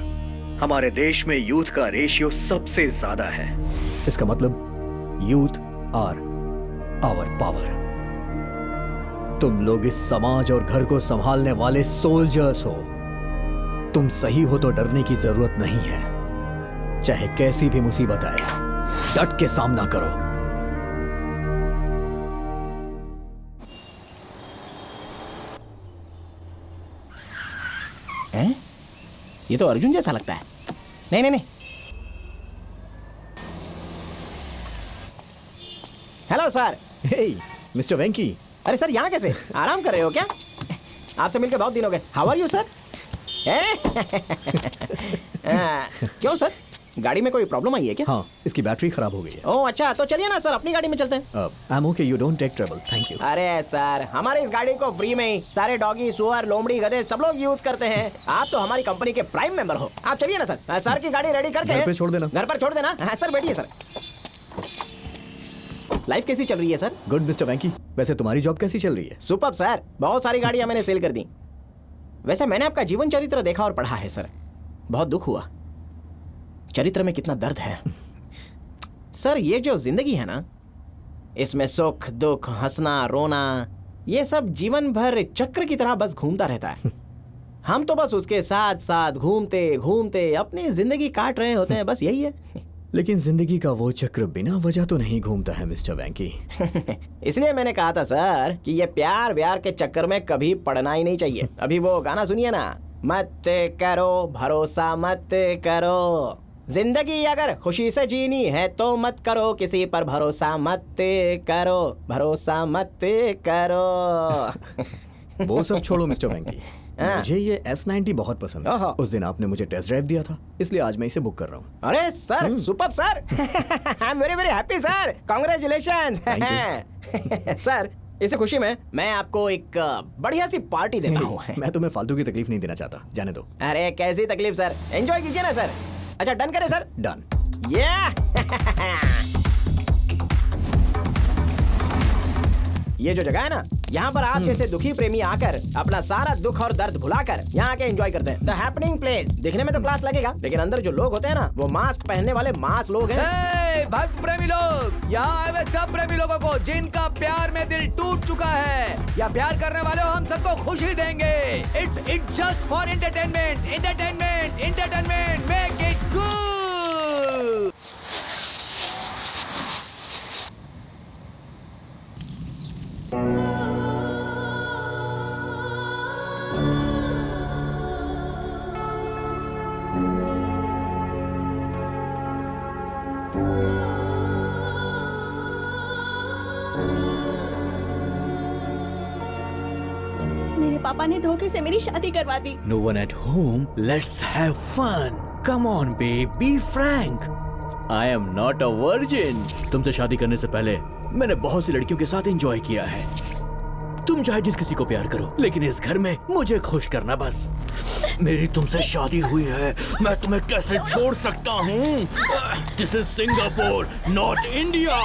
हमारे देश में यूथ का रेशियो सबसे ज्यादा है। इसका मतलब यूथ आर आवर पावर। तुम लोग इस समाज और घर को संभालने वाले सोल्जर्स हो। तुम सही हो तो डरने की जरूरत नहीं है। चाहे कैसी भी मुसीबत आए, डट के सामना करो। हैं? ये तो अर्जुन जैसा लगता है। नहीं नहीं नहीं। Hello sir. Hey mister Venky. अरे सर यहाँ कैसे? आराम कर रहे हो क्या? आपसे मिलकर बहुत दिन हो गए। How are you sir? क्यों सर? गाड़ी में कोई प्रॉब्लम आई है क्या? हाँ, इसकी बैटरी खराब हो गई है। ओह अच्छा, तो चलिए ना सर, अपनी गाड़ी में चलते हैं। I am okay, you don't take trouble, thank you. अरे सर, हमारे इस गाड़ी को फ्री में ही सारे डॉगी, सुअर, लोमड़ी, गधे सब लोग यूज करते हैं। आप तो हमारी कंपनी के प्राइम मेंबर हो। आप चलिए ना सर, सर की गाड़ी रेडी करके घर पे छोड़ देना। घर पर छोड़ देना। हाँ सर, बैठिए सर। लाइफ कैसी चल रही है सर? गुड मिस्टर वैंकी, वैसे तुम्हारी जॉब कैसी चल रही है? सुपर्ब सर, बहुत सारी गाड़ियां मैंने सेल कर दी। वैसे मैंने आपका जीवन चरित्र देखा और पढ़ा है सर, बहुत दुख हुआ। चरित्र में कितना दर्द है सर। ये जो जिंदगी है ना, इसमें सुख दुख, हंसना रोना, ये सब जीवन भर चक्र की तरह बस घूमता रहता है। हम तो बस उसके साथ साथ घूमते घूमते अपनी जिंदगी काट रहे होते हैं, बस यही है। लेकिन जिंदगी का वो चक्र बिना वजह तो नहीं घूमता है मिस्टर वैंकी। इसलिए मैंने कहा था सर कि ये प्यार व्यार के चक्कर में कभी पड़ना ही नहीं चाहिए। अभी वो गाना सुनिए ना, मत करो भरोसा मत करो, जिंदगी अगर खुशी से जीनी है तो मत करो किसी पर भरोसा मत करो, भरोसा मत करो। वो सब छोड़ो मिस्टर वैंकी, मुझे ये S90 बहुत पसंद है। उस दिन आपने मुझे टेस्ट ड्राइव दिया था, इसलिए आज मैं इसे बुक कर रहा हूँ। अरे sir, superb sir. I am very very happy sir, congratulations. Sir, इस खुशी में मैं आपको एक बढ़िया सी पार्टी देता हूँ। मैं तुम्हें फालतू की तकलीफ नहीं देना चाहता, जाने दो। अरे कैसी तकलीफ सर, एंजॉय कीजिए ना सर। अच्छा डन करें सर? डन। ये जो जगह है ना, यहाँ पर आप जैसे दुखी प्रेमी आकर अपना सारा दुख और दर्द भुलाकर यहाँ आके एंजॉय करते हैं। The happening place. दिखने में तो क्लास लगेगा, लेकिन अंदर जो लोग होते हैं ना, वो मास्क पहनने वाले मास लोग हैं। भक्त प्रेमी लोग, यहाँ आए हुए सब प्रेमी लोगों को जिनका प्यार में दिल टूट चुका है या प्यार करने वाले हो, हम सबको खुशी देंगे। It's just for entertainment, entertainment, entertainment, make it good. मेरे पापा ने धोखे से मेरी शादी करवा दी। No one at home. Let's have fun. Come on, babe. Be frank. I am not a virgin. तुमसे शादी करने से पहले मैंने बहुत सी लड़कियों के साथ एंजॉय किया है। तुम चाहे जिस किसी को प्यार करो, लेकिन इस घर में मुझे खुश करना बस। मेरी तुमसे शादी हुई है, मैं तुम्हें कैसे छोड़ सकता हूँ? This is Singapore, not India.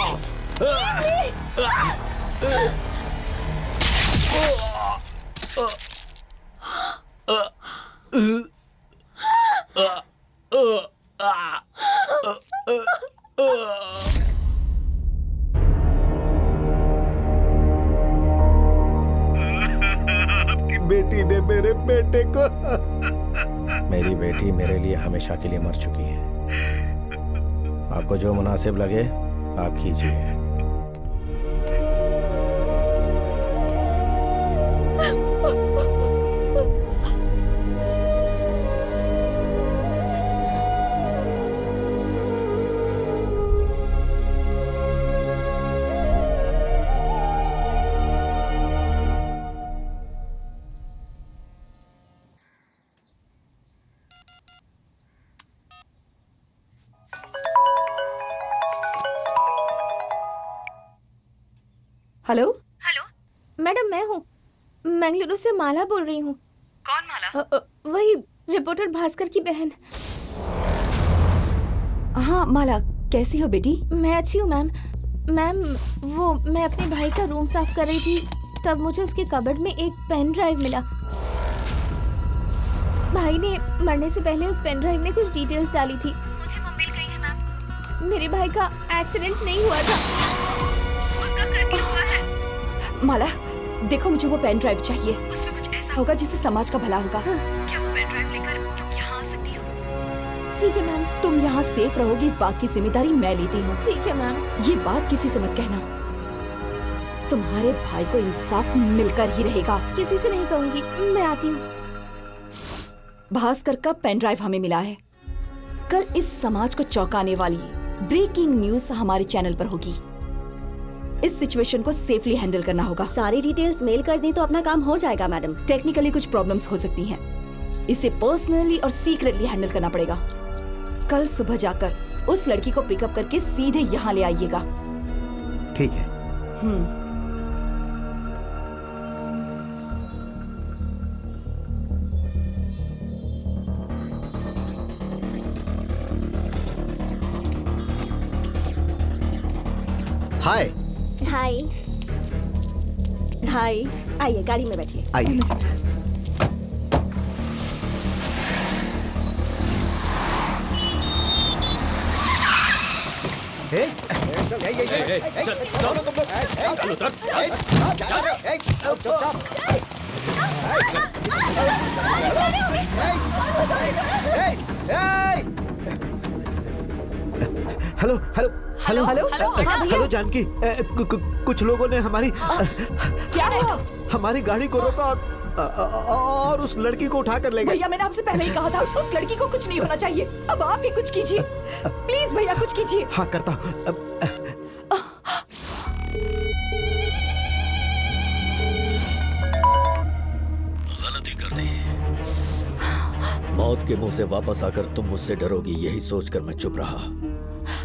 आपकी बेटी ने मेरे बेटे को मेरी बेटी मेरे लिए हमेशा के लिए मर चुकी है। आपको जो मुनासिब लगे आप कीजिए। हेलो हेलो मैडम, मैं हूँ, मंगलुरु से माला बोल रही हूँ। कौन माला? वही रिपोर्टर भास्कर की बहन। हाँ माला, कैसी हो बेटी? मैं अच्छी हूँ मैम। मैम, वो मैं अपने भाई का रूम साफ कर रही थी, तब मुझे उसके कबर्ड में एक पेन ड्राइव मिला। भाई ने मरने से पहले उस पेन ड्राइव में कुछ डिटेल्स डाली थी। मुझे वो मिल गई है मैम। मेरे भाई का एक्सीडेंट नहीं हुआ था। कब करके हुआ है? माला देखो, मुझे वो पेन ड्राइव चाहिए। उसमें कुछ ऐसा होगा जिससे समाज का भला होगा। क्या वो पेन ड्राइव लेकर तुम यहाँ आ सकती हो? ठीक है मैम। तुम यहाँ सेफ रहोगी, इस बात की जिम्मेदारी मैं लेती हूँ। ठीक है मैम। ये बात किसी से मत कहना। तुम्हारे भाई को इंसाफ मिलकर ही रहेगा। किसी से नहीं कहूँगी, मैं आती हूँ। भास्कर का पेन ड्राइव हमें मिला है। कल इस समाज को चौंकाने वाली ब्रेकिंग न्यूज हमारे चैनल पर होगी। इस सिचुएशन को सेफली हैंडल करना होगा। सारी डिटेल्स मेल कर दें तो अपना काम हो जाएगा मैडम। टेक्निकली कुछ प्रॉब्लम्स हो सकती हैं, इसे पर्सनली और सीक्रेटली हैंडल करना पड़ेगा। कल सुबह जाकर उस लड़की को पिकअप करके सीधे यहाँ ले आइएगा। ठीक है। हाय। हाय हाय, आइए गाड़ी में बैठिए। आइए। Hello hello hello hello Janaki, कुछ लोगों ने हमारी क्या हुआ? हमारी गाड़ी को रोका और उस लड़की को उठाकर ले गए। भैया मैंने आपसे पहले ही कहा था उस लड़की को कुछ नहीं होना चाहिए। अब आप भी कुछ कीजिए प्लीज भैया, कुछ कीजिए। हाँ करता हूँ। गलती कर दी। मौत के मुंह से वापस आकर तुम मुझसे डरोगी यही सोचकर मैं चुप रहा,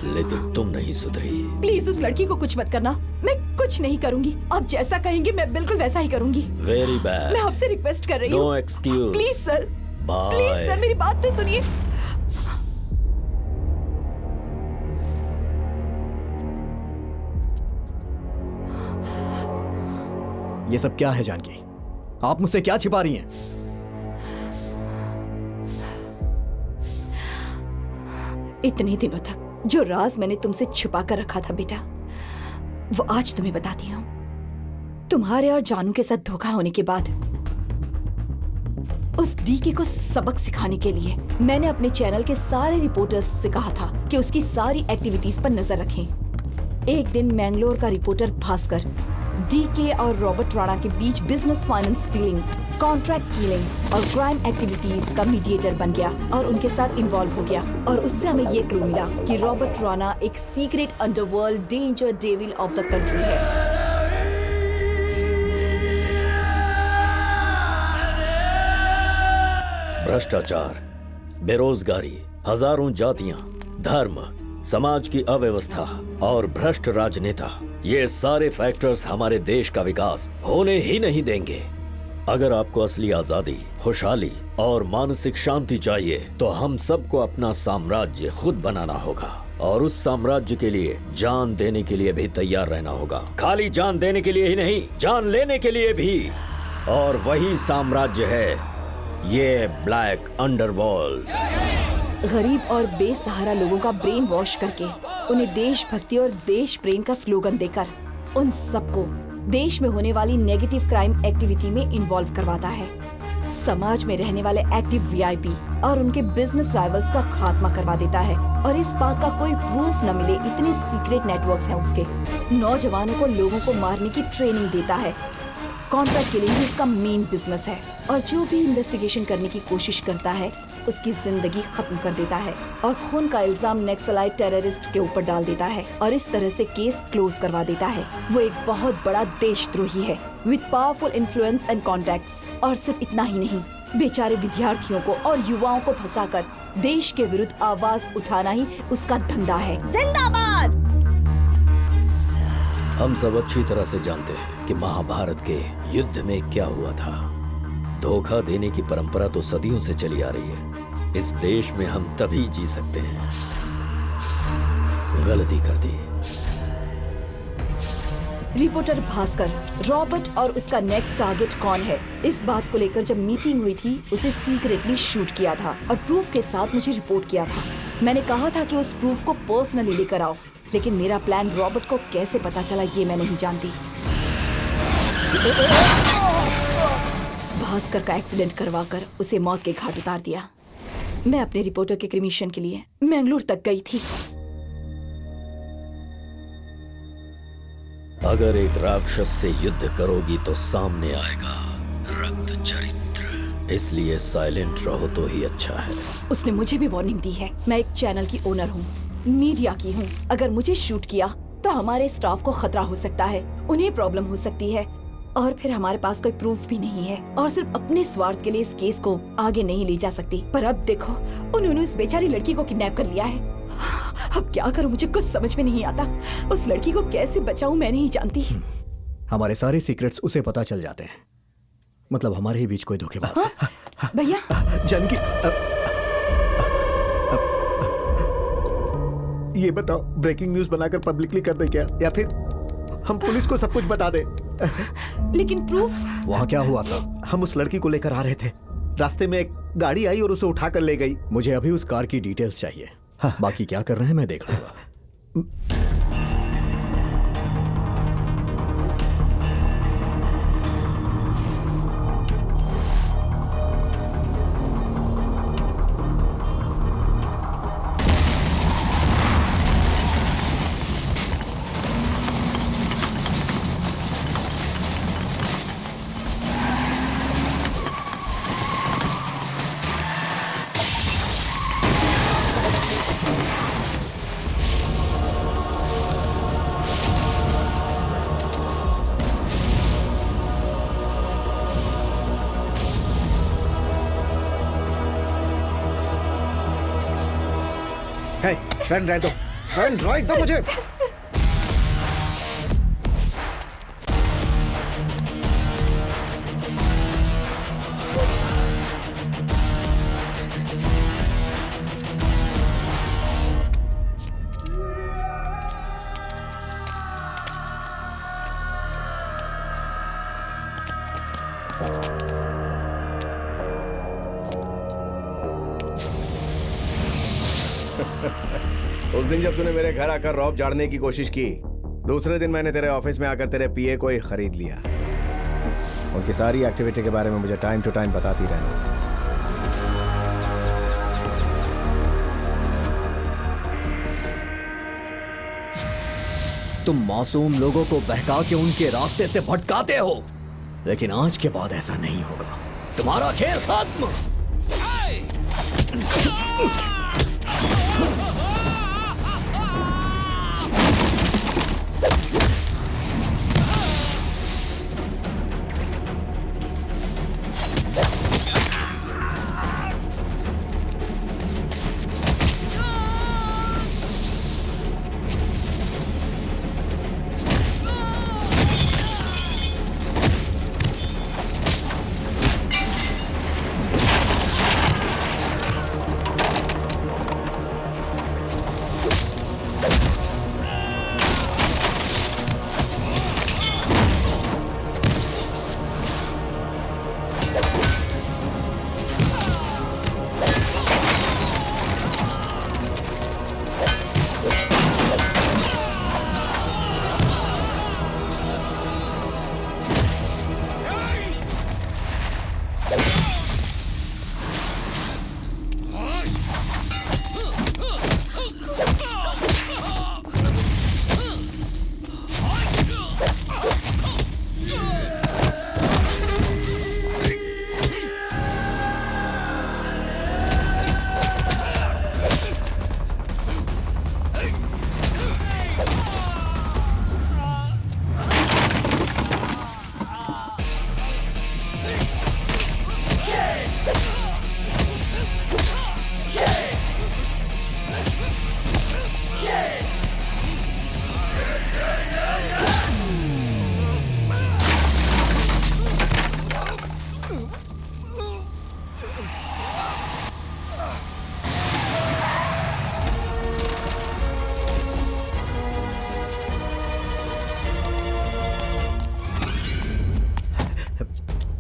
लेकिन तुम नहीं सुधरी। प्लीज उस लड़की को कुछ मत करना, मैं कुछ नहीं करूंगी। आप जैसा कहेंगे मैं बिल्कुल वैसा ही करूंगी। Very bad. मैं आपसे रिक्वेस्ट कर रही हूँ। No excuse. Please sir, bye. Please sir मेरी बात तो सुनिए। ये सब क्या है जानकी? आप मुझसे क्या छिपा रही हैं? इतने दिनों तक जो राज मैंने तुमसे छुपा कर रखा था बेटा, वो आज तुम्हें बताती हूँ। तुम्हारे और जानू के साथ धोखा होने के बाद उस डीके को सबक सिखाने के लिए मैंने अपने चैनल के सारे रिपोर्टर्स से कहा था कि उसकी सारी एक्टिविटीज पर नजर रखें। एक दिन मैंगलोर का रिपोर्टर भास्कर डीके और रॉबर्ट राणा के बीच business finance dealing, contract killing और क्राइम एक्टिविटीज का मीडिएटर बन गया और उनके साथ इन्वॉल्व हो गया। और उससे हमें ये क्लू मिला कि रॉबर्ट राणा एक secret underworld danger devil of the country है। भ्रष्टाचार, बेरोजगारी, हजारों जातियां, धर्म, समाज की अव्यवस्था और भ्रष्ट राजनेता, ये सारे फैक्टर्स हमारे देश का विकास होने ही नहीं देंगे। अगर आपको असली आजादी, खुशहाली और मानसिक शांति चाहिए तो हम सबको अपना साम्राज्य खुद बनाना होगा और उस साम्राज्य के लिए जान देने के लिए भी तैयार रहना होगा। खाली जान देने के लिए ही नहीं, जान लेने के लिए भी। और वही साम्राज्य है ये ब्लैक अंडरवर्ल्ड। गरीब और बेसहारा लोगों का ब्रेन वॉश करके उन्हें देशभक्ति और देश प्रेम का स्लोगन देकर उन सबको देश में होने वाली नेगेटिव क्राइम एक्टिविटी में इन्वॉल्व करवाता है। समाज में रहने वाले एक्टिव वीआईपी और उनके बिजनेस राइवल्स का खात्मा करवा देता है। और इस बात का कोई प्रूफ न मिले इतने सीक्रेट नेटवर्क्स हैं उसके। नौजवानों को लोगों को मारने की ट्रेनिंग देता है। कॉन्ट्रैक्ट किलिंग ही इसका मेन बिजनेस है और जो भी इन्वेस्टिगेशन करने की कोशिश करता है उसकी जिंदगी खत्म कर देता है और खून का इल्जाम नक्सलाइट टेररिस्ट के ऊपर डाल देता है और इस तरह से केस क्लोज करवा देता है। वो एक बहुत बड़ा देशद्रोही है with powerful influence and contacts. और सिर्फ इतना ही नहीं, बेचारे विद्यार्थियों को और युवाओं को फंसाकर देश के विरुद्ध आवाज उठाना ही उसका धंधा है। जिंदाबाद। हम सब अच्छी तरह से जानते हैं कि महाभारत के युद्ध में क्या हुआ था। धोखा देने की परंपरा तो सदियों से चली आ रही है। इस देश में हम तभी जी सकते हैं। गलती कर दी। रिपोर्टर भास्कर, रॉबर्ट और उसका नेक्स्ट टारगेट कौन है, इस बात को लेकर जब मीटिंग हुई थी उसे सीक्रेटली शूट किया था और प्रूफ के साथ मुझे रिपोर्ट किया था। मैंने कहा था कि उस प्रूफ को पर्सनली लेकर आओ, लेकिन मेरा प्लान रॉबर्ट को कैसे पता चला ये मैं नहीं जानती। भास्कर का एक्सीडेंट करवाकर उसे मौत के घाट उतार दिया। मैं अपने रिपोर्टर के क्रिमिशन के लिए मैंगलोर तक गई थी। अगर एक राक्षस से युद्ध करोगी तो सामने आएगा रक्त चरित्र, इसलिए साइलेंट रहो तो ही अच्छा है। उसने मुझे भी वार्निंग दी है। मैं एक चैनल की ओनर हूँ, मीडिया की हूँ। अगर मुझे शूट किया तो हमारे स्टाफ को खतरा हो सकता है, उन्हें प्रॉब्लम हो सकती है। और फिर हमारे पास कोई प्रूफ भी नहीं है और सिर्फ अपने स्वार्थ के लिए इस केस को आगे नहीं ले जा सकती। पर अब देखो, उन्होंने उस बेचारी लड़की को किडनैप कर लिया है। अब क्या करूं, मुझे कुछ समझ में नहीं आता। उस लड़की को कैसे बचाऊं मैं नहीं जानती। हमारे सारे सीक्रेट्स उसे पता चल जाते हैं। मतलब हमारे ही बीच कोई धोखेबाज है। भैया जानकी, ये बताओ, ब्रेकिंग न्यूज बनाकर पब्लिकली कर दे क्या, या फिर हम पुलिस को सब कुछ बता दे? लेकिन प्रूफ? वहाँ क्या हुआ था? हम उस लड़की को लेकर आ रहे थे, रास्ते में एक गाड़ी आई और उसे उठाकर ले गई। मुझे अभी उस कार की डिटेल्स चाहिए। हाँ। बाकी क्या कर रहे हैं मैं देख लूंगा। पेन ड्राइव दो, पेन ड्राइव दो मुझे। उस दिन जब तूने मेरे घर आकर रॉब झाड़ने की कोशिश की, दूसरे दिन मैंने तेरे ऑफिस में आकर तेरे पीए को ही खरीद लिया। उनकी सारी एक्टिविटी के बारे में मुझे टाइम टू टाइम बताती रहना। तुम मासूम लोगों को बहका के उनके रास्ते से भटकाते हो, लेकिन आज के बाद ऐसा नहीं होगा। तुम्हारा खेल खत्म।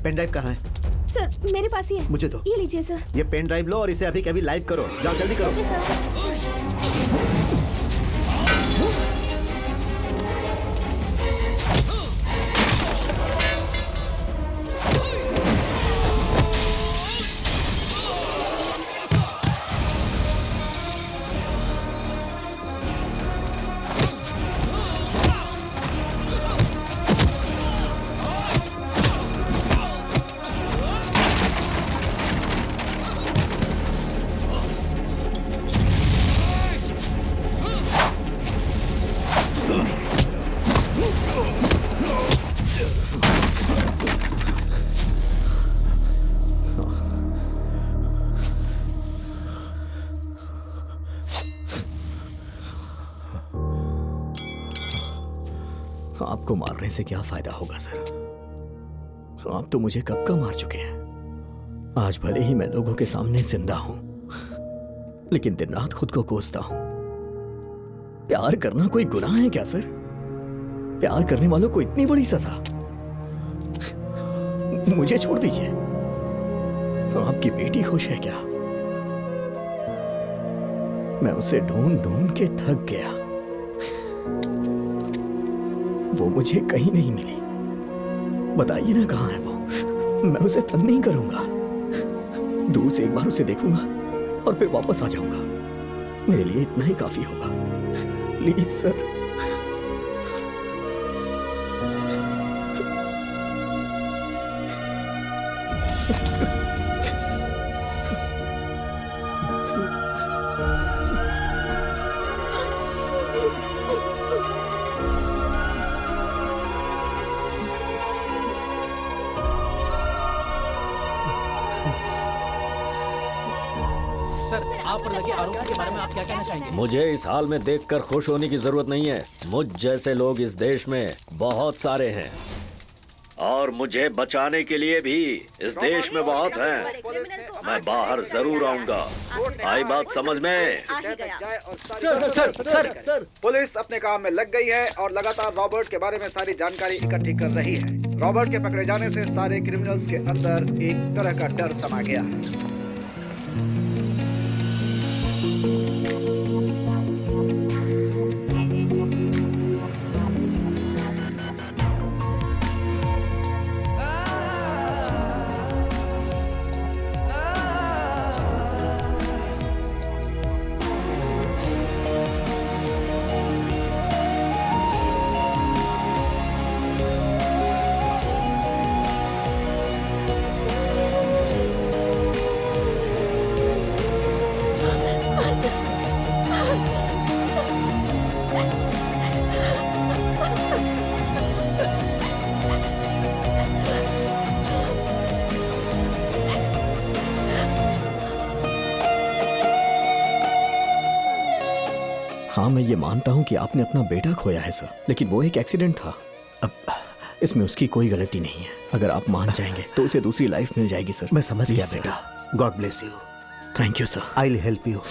पेन ड्राइव कहाँ है? सर मेरे पास ही है। मुझे दो। ये लीजिए सर। ये पेन ड्राइव लो और इसे अभी कभी लाइव करो। जाओ जल्दी करो। Okay sir. आपको मारने से क्या फायदा होगा सर? आप तो मुझे कब का मार चुके हैं। आज भले ही मैं लोगों के सामने जिंदा हूं, लेकिन दिन रात खुद को कोसता हूं। प्यार करना कोई गुनाह है क्या सर? प्यार करने वालों को इतनी बड़ी सजा? मुझे छोड़ दीजिए। आपकी बेटी खुश है क्या? मैं उसे ढूंढ ढूंढ के थक गया, वो मुझे कहीं नहीं मिली। बताइए ना कहाँ है वो? मैं उसे तंग नहीं करूंगा। दूर से एक बार उसे देखूंगा और फिर वापस आ जाऊंगा। मेरे लिए इतना ही काफी होगा। Please sir. सर, आप पर लगे आरोपों के बारे में आप क्या कहना चाहेंगे? मुझे इस हाल में देखकर खुश होने की जरूरत नहीं है। मुझ जैसे लोग इस देश में बहुत सारे हैं और मुझे बचाने के लिए भी इस देश में बहुत हैं। मैं बाहर जरूर आऊंगा। आई बात समझ में? सर, पुलिस अपने काम में लग गई है और लगातार रॉबर्ट के बारे में सारी जानकारी इकट्ठी कर रही है। रॉबर्ट के पकड़े जाने से सारे क्रिमिनल्स के अंदर एक तरह का डर समा गया है। हाँ, मैं ये मानता हूँ कि आपने अपना बेटा खोया है सर, लेकिन वो एक एक्सीडेंट था। अब इसमें उसकी कोई गलती नहीं है। अगर आप मान जाएंगे तो उसे दूसरी लाइफ मिल जाएगी सर। मैं समझ गया Please, बेटा। God bless you. Thank you sir. I will help you.